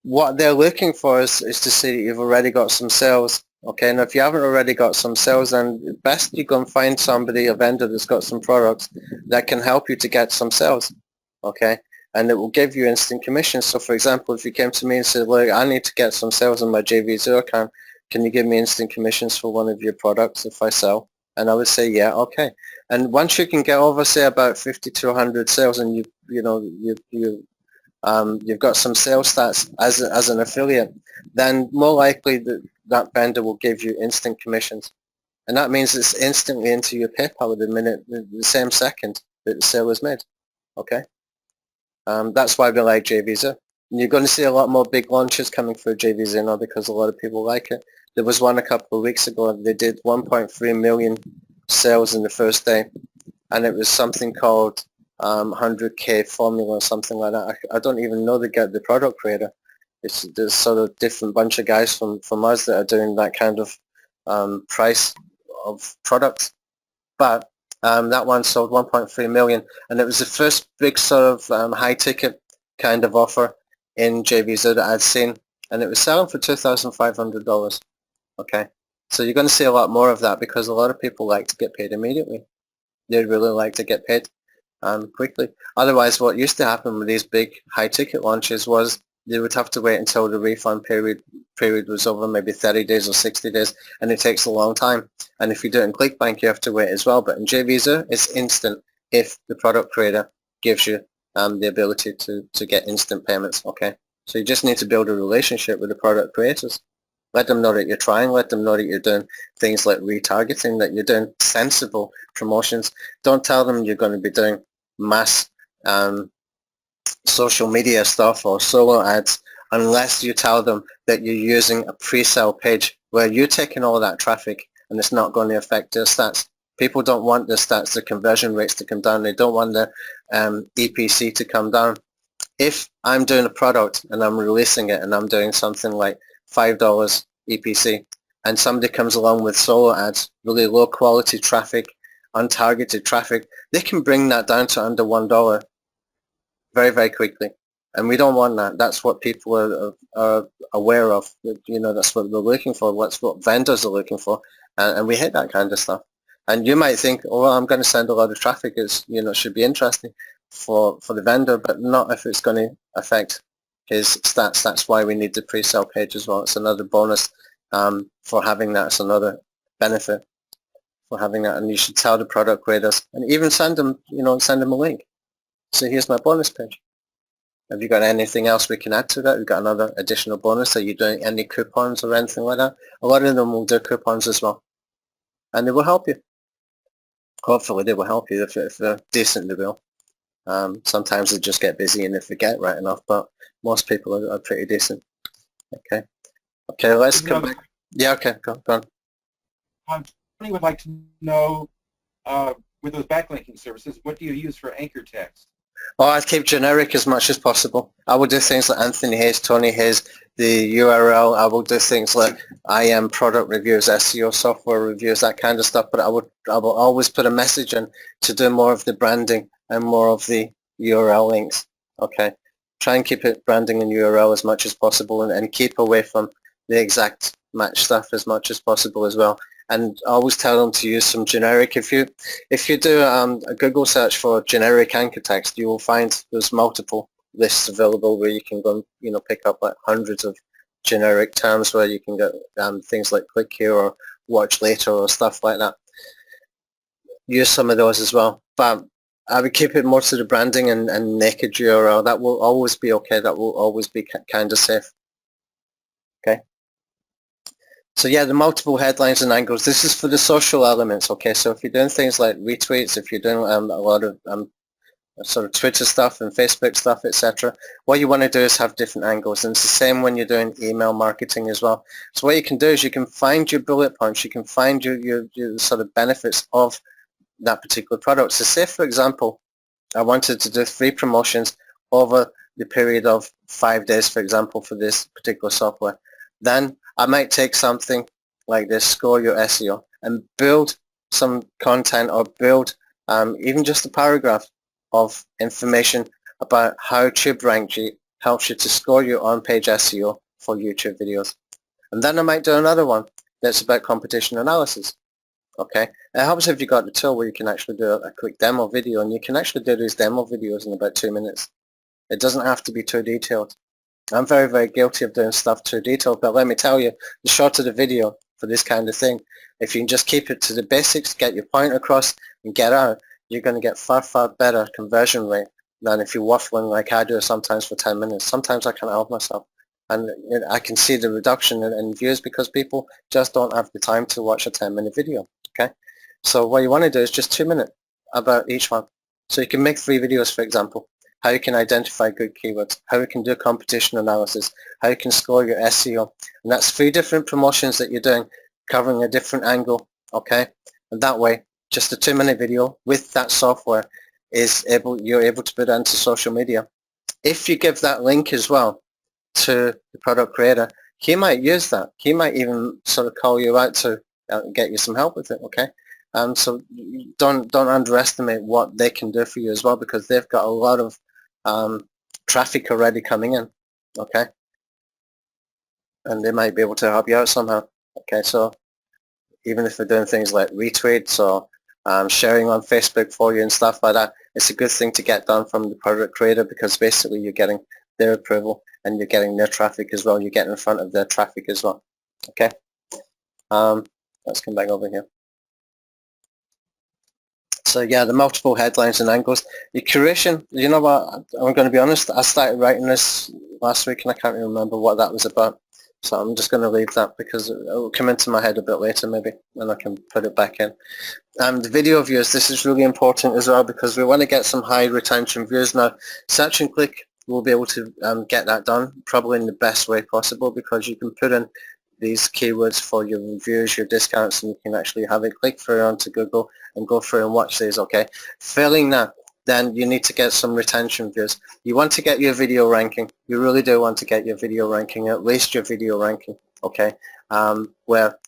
What they're looking for is to see that you've already got some sales. Okay, now if you haven't already got some sales, then best you go and find somebody, a vendor that's got some products that can help you to get some sales. Okay, and it will give you instant commission. So for example, if you came to me and said, look, I need to get some sales on my JVZoo account, can you give me instant commissions for one of your products if I sell? And I would say, yeah, okay. And once you can get over, say, about 50 to 100 sales, and you've got some sales stats as an affiliate, then more likely that vendor will give you instant commissions. And that means it's instantly into your PayPal the minute, the same second that the sale is made. Okay? That's why we like JVZoo. And you're going to see a lot more big launches coming through JVZoo now because a lot of people like it. There was one a couple of weeks ago. They did 1.3 million sales in the first day. And it was something called 100K formula or something like that. I don't even know the product creator. There's sort of different bunch of guys from us that are doing that kind of price of products. But that one sold 1.3 million, and it was the first big sort of high ticket kind of offer in JVZoo that I'd seen, and it was selling for $2,500. Okay, so you're going to see a lot more of that because a lot of people like to get paid immediately. They really like to get paid quickly. Otherwise, what used to happen with these big high-ticket launches was they would have to wait until the refund period was over, maybe 30 days or 60 days, and it takes a long time. And if you do it in ClickBank, you have to wait as well. But in JVZoo, it's instant if the product creator gives you the ability to get instant payments, okay? So you just need to build a relationship with the product creators. Let them know that you're trying. Let them know that you're doing things like retargeting, that you're doing sensible promotions. Don't tell them you're going to be doing mass social media stuff or solo ads unless you tell them that you're using a pre-sale page where you're taking all that traffic and it's not going to affect their stats. People don't want their stats, their conversion rates to come down. They don't want their EPC to come down. If I'm doing a product and I'm releasing it and I'm doing something like $5 EPC and somebody comes along with solo ads, really low quality traffic, untargeted traffic, they can bring that down to under $1 very, very quickly. And we don't want that. That's what people are aware of. You know, that's what they're looking for. That's what vendors are looking for. And we hate that kind of stuff. And you might think, oh, well, I'm going to send a lot of traffic. It's, you know, it should be interesting for the vendor, but not if it's going to affect his stats. That's why we need the pre-sale page as well. It's another bonus for having that. It's another benefit for having that. And you should tell the product creators and even send them, you know, send them a link. So here's my bonus page. Have you got anything else we can add to that? We've got another additional bonus. Are you doing any coupons or anything like that? A lot of them will do coupons as well. And they will help you. Hopefully they will help you. If they're decent, they will. Sometimes they just get busy and they forget right enough, but most people are pretty decent. Okay. Okay, let's come back. Yeah, okay, go on. Somebody would like to know, with those backlinking services, what do you use for anchor text? Oh, I'd keep generic as much as possible. I will do things like Anthony Hayes, Tony Hayes, the URL. I will do things like IM product reviews, SEO software reviews, that kind of stuff. But I will always put a message in to do more of the branding and more of the URL links. Okay. Try and keep it branding and URL as much as possible and keep away from the exact match stuff as much as possible as well. And I always tell them to use some generic. If you do a Google search for generic anchor text, you will find there's multiple lists available where you can go and, you know, pick up like hundreds of generic terms where you can get things like click here or watch later or stuff like that. Use some of those as well. But I would keep it more to the branding and naked URL. That will always be okay. That will always be kind of safe. Okay. So yeah, the multiple headlines and angles. This is for the social elements, okay? So if you're doing things like retweets, if you're doing a lot of sort of Twitter stuff and Facebook stuff, etc., what you want to do is have different angles. And it's the same when you're doing email marketing as well. So what you can do is you can find your bullet points, you can find your sort of benefits of that particular product. So say, for example, I wanted to do 3 promotions over the period of 5 days, for example, for this particular software. Then I might take something like this, score your SEO, and build some content or build even just a paragraph of information about how TubeRank helps you to score your on-page SEO for YouTube videos. And then I might do another one that's about competition analysis. Okay, it helps if you got the tool where you can actually do a quick demo video, and you can actually do these demo videos in about 2 minutes. It doesn't have to be too detailed. I'm very, very guilty of doing stuff too detailed, but let me tell you, the shorter the video for this kind of thing, if you can just keep it to the basics, get your point across and get out, you're going to get far, far better conversion rate than if you're waffling like I do sometimes for 10 minutes. Sometimes I can't help myself. And I can see the reduction in views because people just don't have the time to watch a 10-minute video. Okay, so what you want to do is just 2 minutes about each one. So you can make 3 videos, for example. How you can identify good keywords, how you can do competition analysis, how you can score your SEO. And that's 3 different promotions that you're doing, covering a different angle, okay? And that way, just a 2-minute video with that software you're able to put into social media. If you give that link as well to the product creator, he might use that. He might even sort of call you out to get you some help with it, okay? So don't underestimate what they can do for you as well, because they've got a lot of traffic already coming in, okay? And they might be able to help you out somehow, okay? So even if they're doing things like retweets or sharing on Facebook for you and stuff like that, it's a good thing to get done from the product creator, because basically you're getting their approval and you're getting their traffic as well. You're getting in front of their traffic as well, okay? Let's come back over here. So yeah, the multiple headlines and angles. The curation, you know what, I'm going to be honest, I started writing this last week and I can't even remember what that was about. So I'm just going to leave that because it will come into my head a bit later maybe, and I can put it back in. The video views, this is really important as well because we want to get some high retention views. Now, search and click, we'll be able to get that done probably in the best way possible, because you can put in these keywords for your reviews, your discounts, and you can actually have it click through onto Google and go through and watch these, okay? Failing that, then you need to get some retention views. You want to get your video ranking. You really do want to get your video ranking, at least your video ranking, okay? Where,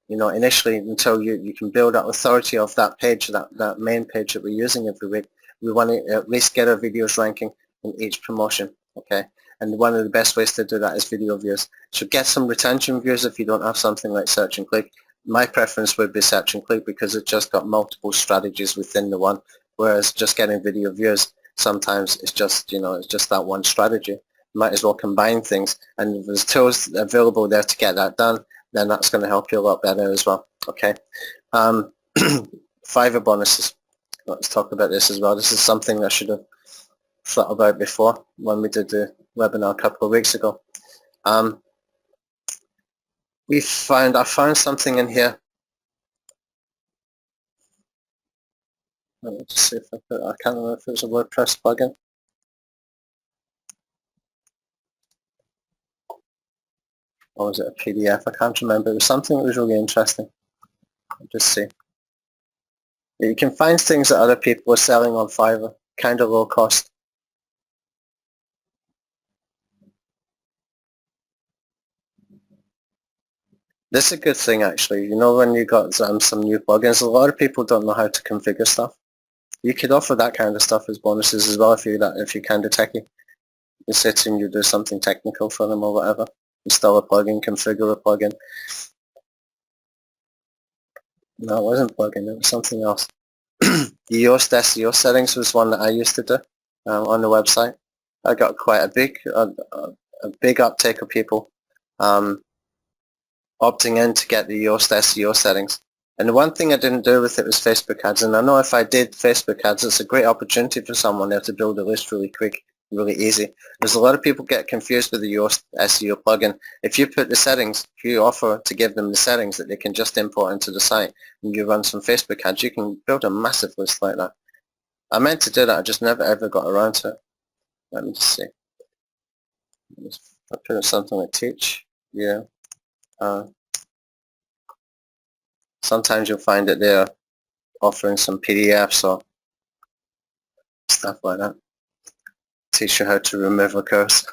you know, initially until you can build up authority of that page, that main page that we're using every week, we want to at least get our videos ranking in each promotion, okay? And one of the best ways to do that is video views. So get some retention views if you don't have something like search and click. My preference would be search and click because it's just got multiple strategies within the one, whereas just getting video views, sometimes it's just, you know, it's just that one strategy. Might as well combine things, and if there's tools available there to get that done, then that's going to help you a lot better as well, okay? Fiverr bonuses. Let's talk about this as well. This is something I should have thought about before when we did the webinar a couple of weeks ago. I found something in here. Let me just see if I can't remember if it was a WordPress plugin. Or was it a PDF? I can't remember. It was something that was really interesting. I'll just see. You can find things that other people are selling on Fiverr, kind of low cost. This is a good thing actually. You know, when you got some new plugins, a lot of people don't know how to configure stuff. You could offer that kind of stuff as bonuses as well if you're kind of techie. You say to them you do something technical for them or whatever. Install a plugin, configure a plugin. No, it wasn't a plugin, it was something else. The Yoast SEO settings was one that I used to do on the website. I got quite a big uptake of people opting in to get the Yoast SEO settings. And the one thing I didn't do with it was Facebook ads. And I know if I did Facebook ads, it's a great opportunity for someone there to build a list really quick, really easy. There's a lot of people get confused with the Yoast SEO plugin. If you put the settings, if you offer to give them the settings that they can just import into the site, and you run some Facebook ads, you can build a massive list like that. I meant to do that, I just never ever got around to it. Let me just see. I put in something like teach, yeah. Sometimes you'll find that they're offering some PDFs or stuff like that. Teach you how to remove a curse.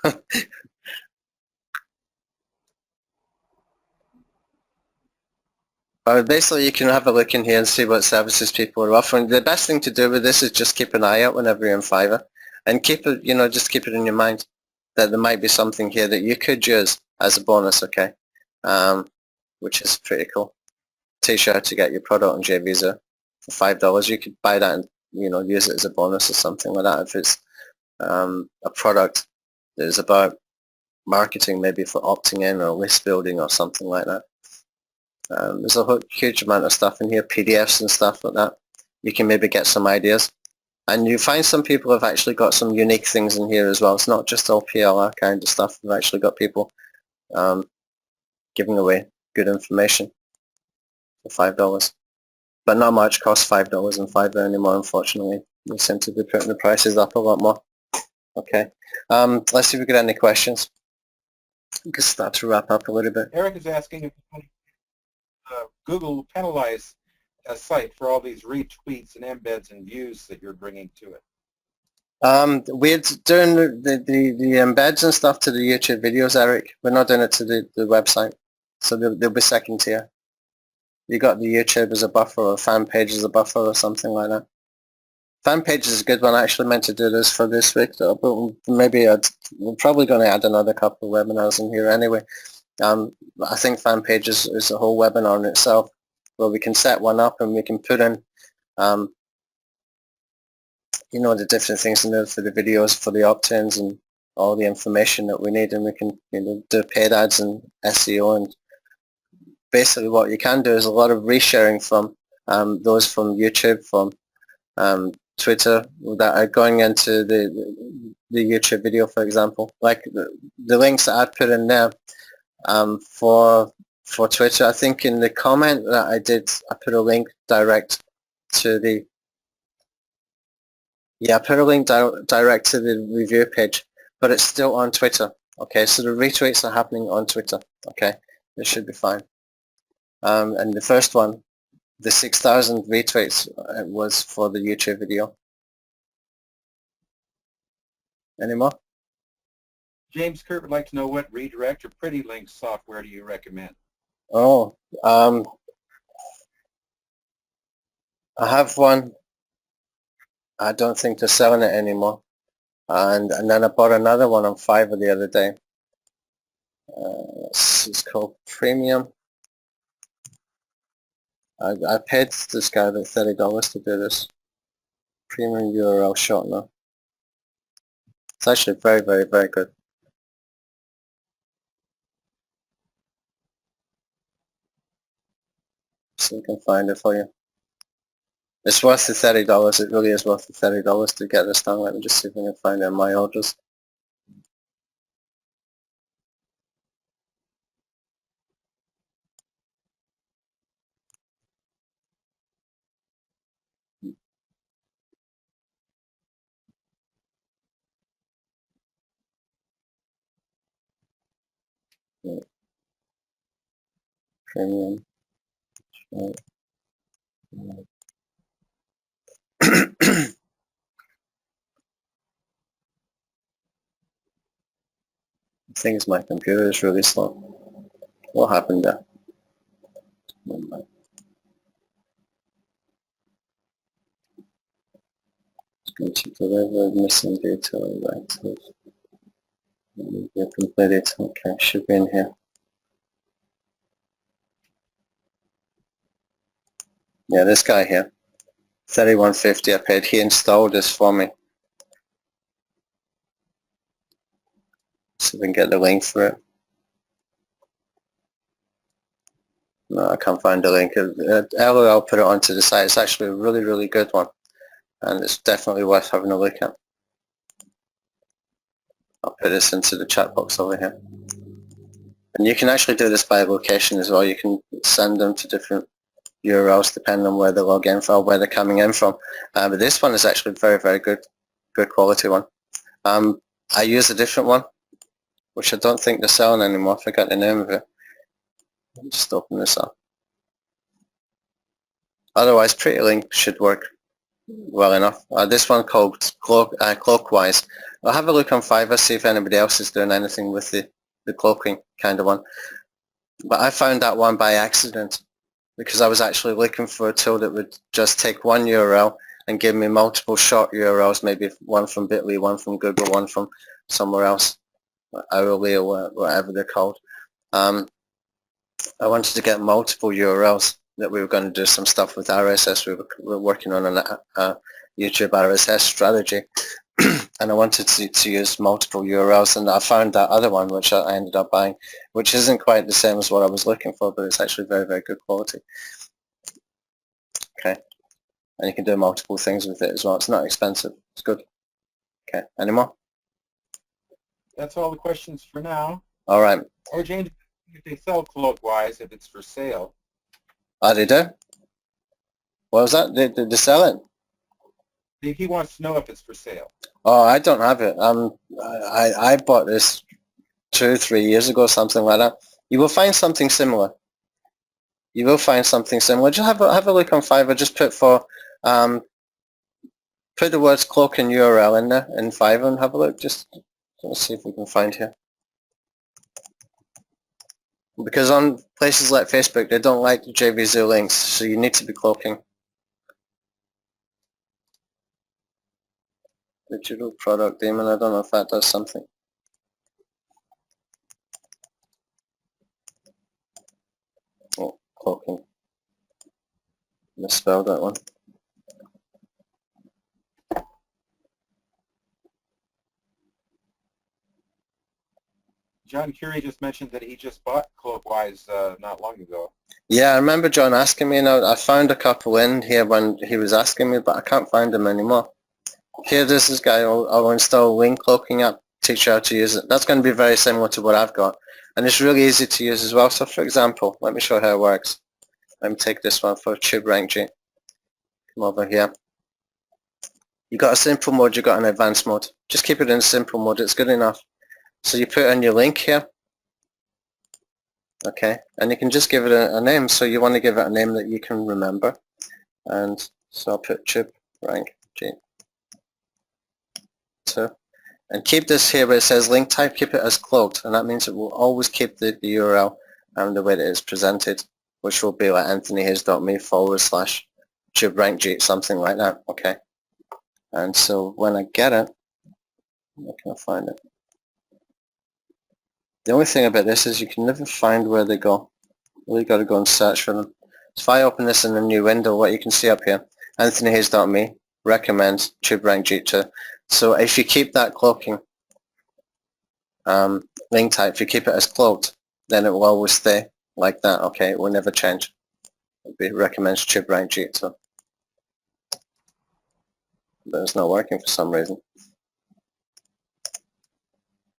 Basically, you can have a look in here and see what services people are offering. The best thing to do with this is just keep an eye out whenever you're in Fiverr, and keep it, just keep it in your mind that there might be something here that you could use as a bonus, okay? Which is pretty cool. Teach you how to get your product on JVisa for $5. You could buy that and use it as a bonus or something like that if it's a product that is about marketing, maybe for opting in or list building or something like that. There's a huge amount of stuff in here, PDFs and stuff like that. You can maybe get some ideas. And you find some people have actually got some unique things in here as well. It's not just all PLR kind of stuff. We've actually got people giving away good information for $5. But not much costs $5 in Fiverr anymore, unfortunately. We seem to be putting the prices up a lot more. Okay. Let's see if we get any questions. We can start to wrap up a little bit. Eric is asking if Google will penalize a site for all these retweets and embeds and views that you're bringing to it. We're doing the embeds and stuff to the YouTube videos, Eric. We're not doing it to the website. So they'll be second tier. You got the YouTube as a buffer or fan page as a buffer or something like that. Fan page is a good one. I actually meant to do this for this week, though, but maybe we're probably going to add another couple of webinars in here anyway. I think fan page is a whole webinar in itself where we can set one up and we can put in the different things in there for the videos, for the opt-ins and all the information that we need, and we can do paid ads and SEO. And basically what you can do is a lot of resharing from those from YouTube, from Twitter, that are going into the YouTube video, for example. Like the links that I put in there for Twitter, I think in the comment that I did, I put a link direct to the direct to the review page, but it's still on Twitter. Okay, so the retweets are happening on Twitter. Okay, this should be fine. And the first one, the 6,000 retweets was for the YouTube video. Any more? James Kurt would like to know what redirect or pretty link software do you recommend? Oh, I have one. I don't think they're selling it anymore. And then I bought another one on Fiverr the other day. It's called Premium. I paid this guy about $30 to do this. Premium URL shortener. It's actually very, very, very good. So we can find it for you. It's worth the $30. It really is worth the $30 to get this done. Let me just see if we can find it in my orders. Premium. The thing is, my computer is really slow. What happened there? It's going to deliver missing data. Right. Media completed. Okay, should be in here. Yeah, this guy here. $31.50 I paid. He installed this for me. So we can get the link for it. No, I can't find the link. I'll put it onto the site. It's actually a really, really good one. And it's definitely worth having a look at. I'll put this into the chat box over here. And you can actually do this by location as well. You can send them to different URLs depending on where they log in from, where they're coming in from. But this one is actually very, very good quality one. I use a different one, which I don't think they're selling anymore. I forgot the name of it. Let me just open this up. Otherwise, Pretty Link should work well enough. This one called Cloakwise. I'll have a look on Fiverr, see if anybody else is doing anything with the cloaking kind of one. But I found that one by accident because I was actually looking for a tool that would just take one URL and give me multiple short URLs, maybe one from Bitly, one from Google, one from somewhere else, Hourly or whatever they're called. I wanted to get multiple URLs that we were going to do some stuff with RSS. We were working on a YouTube RSS strategy. And I wanted to use multiple URLs, and I found that other one which I ended up buying, which isn't quite the same as what I was looking for, but it's actually very, very good quality. Okay, and you can do multiple things with it as well. It's not expensive. It's good. Okay, any more? That's all the questions for now. All right. Or James, if they sell CloakWise, if it's for sale. Oh, they do? What was that? Did they sell it? He wants to know if it's for sale. Oh, I don't have it. I bought this 2-3 years ago, something like that. You will find something similar. You will find something similar. Just have a look on Fiverr. Just put put the words cloak and URL in there in Fiverr and have a look. Just let's see if we can find here. Because on places like Facebook, they don't like JVZoo links, so you need to be cloaking. Digital product daemon, I don't know if that does something. Oh, cloaking. Misspelled that one. John Curie just mentioned that he just bought CloakWise not long ago. Yeah, I remember John asking me. Now I found a couple in here when he was asking me, but I can't find them anymore. Here, this is guy. I'll install Link Cloaking app, teach you how to use it. That's going to be very similar to what I've got, and it's really easy to use as well. So, for example, let me show you how it works. Let me take this one for TubeRankG. Come over here. You got a simple mode. You got an advanced mode. Just keep it in simple mode. It's good enough. So you put in your link here. Okay, and you can just give it a name. So you want to give it a name that you can remember, and so I'll put TubeRankG. And keep this here where it says link type, keep it as cloaked, and that means it will always keep the URL and the way that it's presented, which will be like anthonyhayes.me/TubeRankG, something like that. Okay, and so when I get it, where can I find it? The only thing about this is you can never find where they go. You really got to go and search for them. So if I open this in a new window, what you can see up here, anthonyhayes.me recommends TubeRankG to. So if you keep that cloaking link type, if you keep it as cloaked, then it will always stay like that. Okay, it will never change. It recommends TubeRankG to. But it's not working for some reason.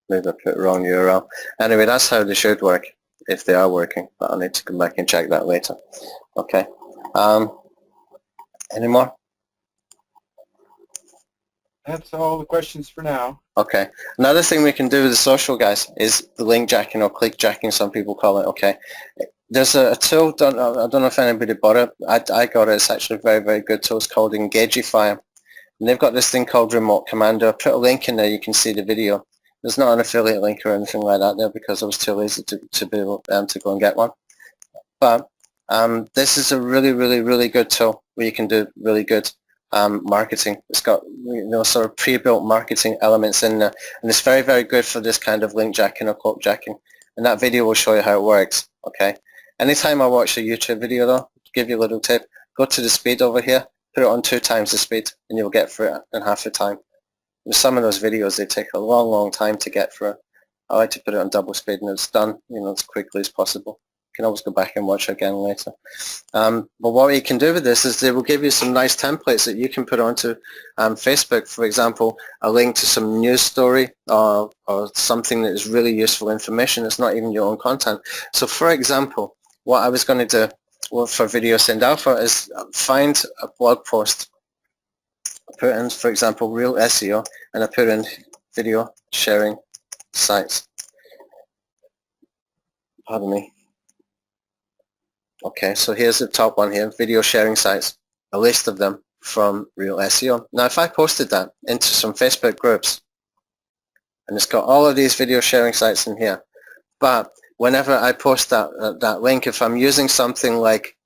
Maybe I put wrong URL. Anyway, that's how they should work if they are working. But I'll need to come back and check that later. Okay. Any more? That's all the questions for now. Okay. Another thing we can do with the social guys is the link jacking or click jacking, some people call it. Okay. There's a tool, I don't know if anybody bought it. I got it. It's actually a very, very good tool. It's called Engagify. And they've got this thing called Remote Commando. I put a link in there. You can see the video. There's not an affiliate link or anything like that there because I was too lazy to be able to go and get one. But this is a really, really, really good tool where you can do really good marketing. It's got sort of pre-built marketing elements in there, and it's very, very good for this kind of link jacking or cloak jacking. And that video will show you how it works. Okay. Anytime I watch a YouTube video, though, give you a little tip: go to the speed over here, put it on 2 times the speed, and you'll get through it in half the time. With some of those videos, they take a long, long time to get through. I like to put it on double speed, and it's done, as quickly as possible. You can always go back and watch it again later. But what you can do with this is they will give you some nice templates that you can put onto Facebook. For example, a link to some news story or something that is really useful information. It's not even your own content. So, for example, what I was going to do for Video Send Alpha is find a blog post. I put in, for example, Real SEO, and I put in video sharing sites. Pardon me. Okay, so here's the top one here, video sharing sites, a list of them from Real SEO. Now, if I posted that into some Facebook groups, and it's got all of these video sharing sites in here, but whenever I post that link, if I'm using something like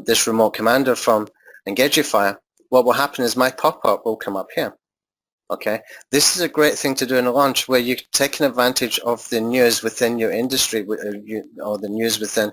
this remote commander from Engagify, what will happen is my pop-up will come up here. Okay, this is a great thing to do in a launch where you're taking advantage of the news within your industry or the news within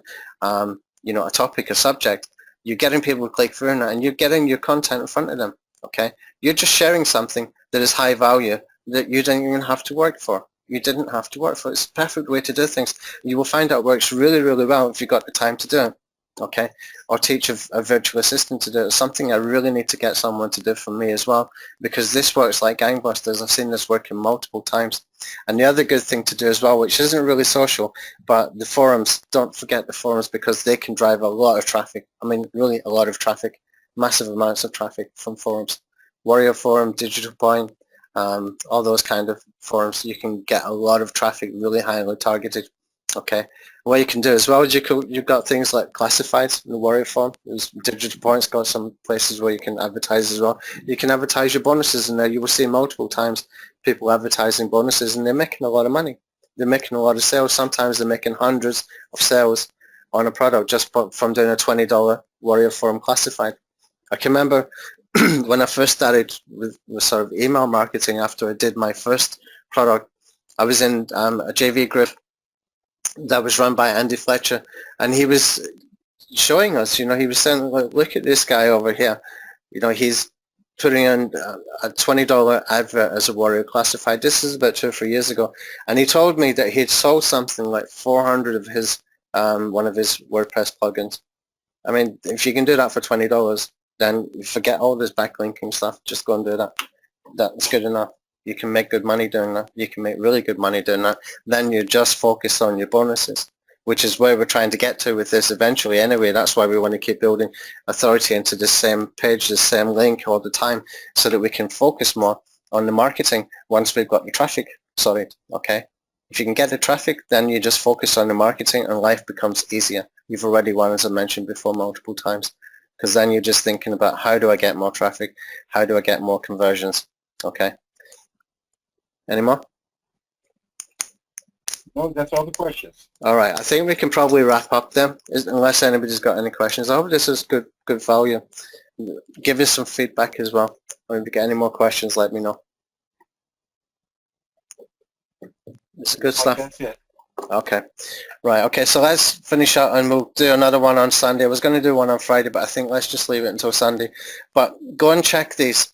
you know, a topic or subject. You're getting people to click through on it and you're getting your content in front of them. Okay, you're just sharing something that is high value that you didn't even have to work for. You didn't have to work for. It's a perfect way to do things. You will find out it works really, really well if you've got the time to do it. Okay, or teach a virtual assistant to do it. It's something I really need to get someone to do for me as well, because this works like gangbusters. I've seen this working multiple times. And the other good thing to do as well, which isn't really social, but the forums, don't forget the forums, because they can drive a lot of traffic. I mean, really a lot of traffic, massive amounts of traffic from forums. Warrior Forum, Digital Point, all those kind of forums. You can get a lot of traffic really highly targeted. Okay, what you can do as well is you've got things like classifieds in the Warrior Forum. There's Digital Point's got some places where you can advertise as well. You can advertise your bonuses in there. You will see multiple times people advertising bonuses, and they're making a lot of money. They're making a lot of sales. Sometimes they're making hundreds of sales on a product just from doing a $20 Warrior Forum classified. I can remember when I first started with sort of email marketing after I did my first product, I was in a JV group that was run by Andy Fletcher, and he was showing us, you know, he was saying, look at this guy over here, you know, he's putting in a $20 advert as a Warrior Classified. This is about 2 or 3 years ago, and he told me that he'd sold something like 400 of his one of his WordPress plugins. I mean, if you can do that for $20, then forget all this backlinking stuff. Just go and do that. That's good enough. You can make good money doing that. You can make really good money doing that. Then you just focus on your bonuses, which is where we're trying to get to with this eventually anyway. That's why we want to keep building authority into the same page, the same link all the time, so that we can focus more on the marketing once we've got the traffic sorted, okay? If you can get the traffic, then you just focus on the marketing and life becomes easier. You've already won, as I mentioned before, multiple times, because then you're just thinking about how do I get more traffic? How do I get more conversions? Okay. Any more? No, that's all the questions. All right, I think we can probably wrap up then, unless anybody's got any questions. I hope this is good value. Give us some feedback as well. Or if you get any more questions, let me know. It's good stuff. That's it. Okay, right. Okay, so let's finish up and we'll do another one on Sunday. I was going to do one on Friday, but I think let's just leave it until Sunday. But go and check these.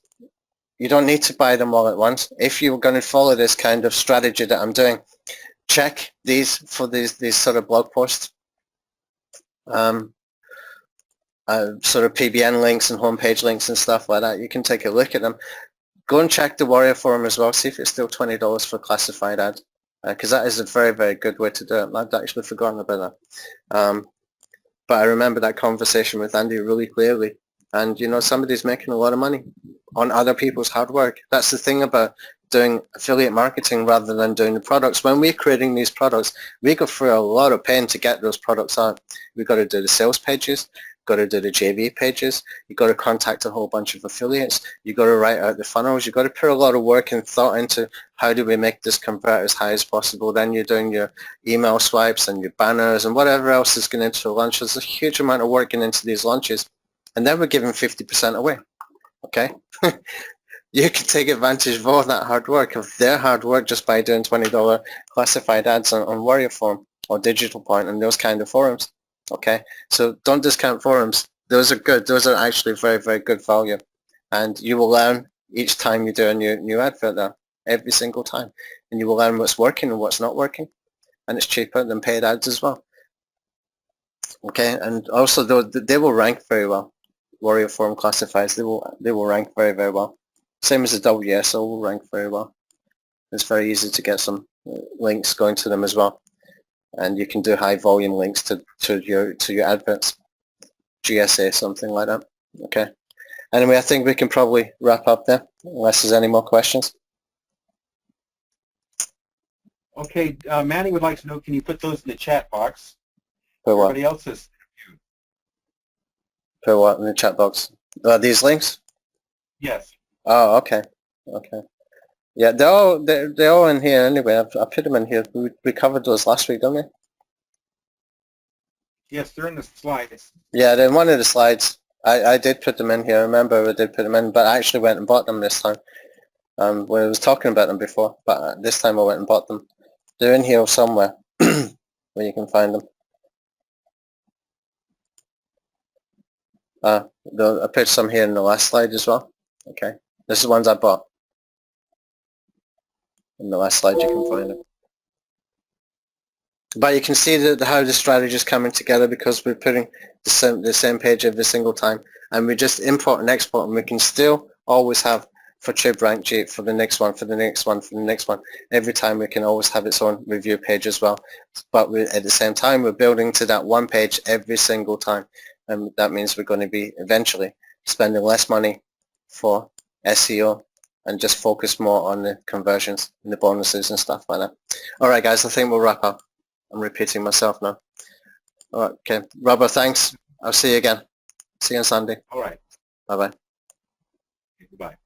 You don't need to buy them all at once. If you're going to follow this kind of strategy that I'm doing, check these for these sort of blog posts, sort of PBN links and homepage links and stuff like that. You can take a look at them. Go and check the Warrior Forum as well. See if it's still $20 for classified ad, because that is a very, very good way to do it. I'd actually forgotten about that. But I remember that conversation with Andy really clearly. And, you know, somebody's making a lot of money on other people's hard work. That's the thing about doing affiliate marketing rather than doing the products. When we're creating these products, we go through a lot of pain to get those products out. We've got to do the sales pages, got to do the JV pages, you've got to contact a whole bunch of affiliates, you've got to write out the funnels, you've got to put a lot of work and thought into how do we make this convert as high as possible. Then you're doing your email swipes and your banners and whatever else is going into a launch. There's a huge amount of work going into these launches, and then we're giving 50% away, okay? You can take advantage of all that hard work, of their hard work, just by doing $20 classified ads on Warrior Forum or Digital Point and those kind of forums. Okay, so don't discount forums. Those are good. Those are actually very, very good value, and you will learn each time you do a new advert there, every single time, and you will learn what's working and what's not working, and it's cheaper than paid ads as well. Okay, and also they will rank very well. Warrior Forum classifieds, they will rank very, very well. Same as the WSO will rank very well. It's very easy to get some links going to them as well. And you can do high volume links to your adverts, GSA, something like that. Okay. Anyway, I think we can probably wrap up there, unless there's any more questions. Okay, Manny would like to know, can you put those in the chat box? For what? Everybody else is. Put what in the chat box? These links? Yes. Oh, okay. Okay. Yeah, they're all in here anyway. I put them in here. We covered those last week, don't we? Yes, they're in the slides. Yeah, they're in one of the slides. I did put them in here. I remember I did put them in, but I actually went and bought them this time. When I was talking about them before, but this time I went and bought them. They're in here somewhere where you can find them. I put some here in the last slide as well. Okay, this is ones I bought. In the last slide you can find them. But you can see how the strategy is coming together because we're putting the same page every single time, and we just import and export, and we can still always have for TubeRank for the next one, for the next one, for the next one. Every time we can always have its own review page as well. But at the same time, we're building to that one page every single time, and that means we're going to be eventually spending less money for SEO and just focus more on the conversions and the bonuses and stuff like that. All right, guys, I think we'll wrap up. I'm repeating myself now. All right, okay. Robert, thanks. I'll see you again. See you on Sunday. All right. Bye-bye. Goodbye.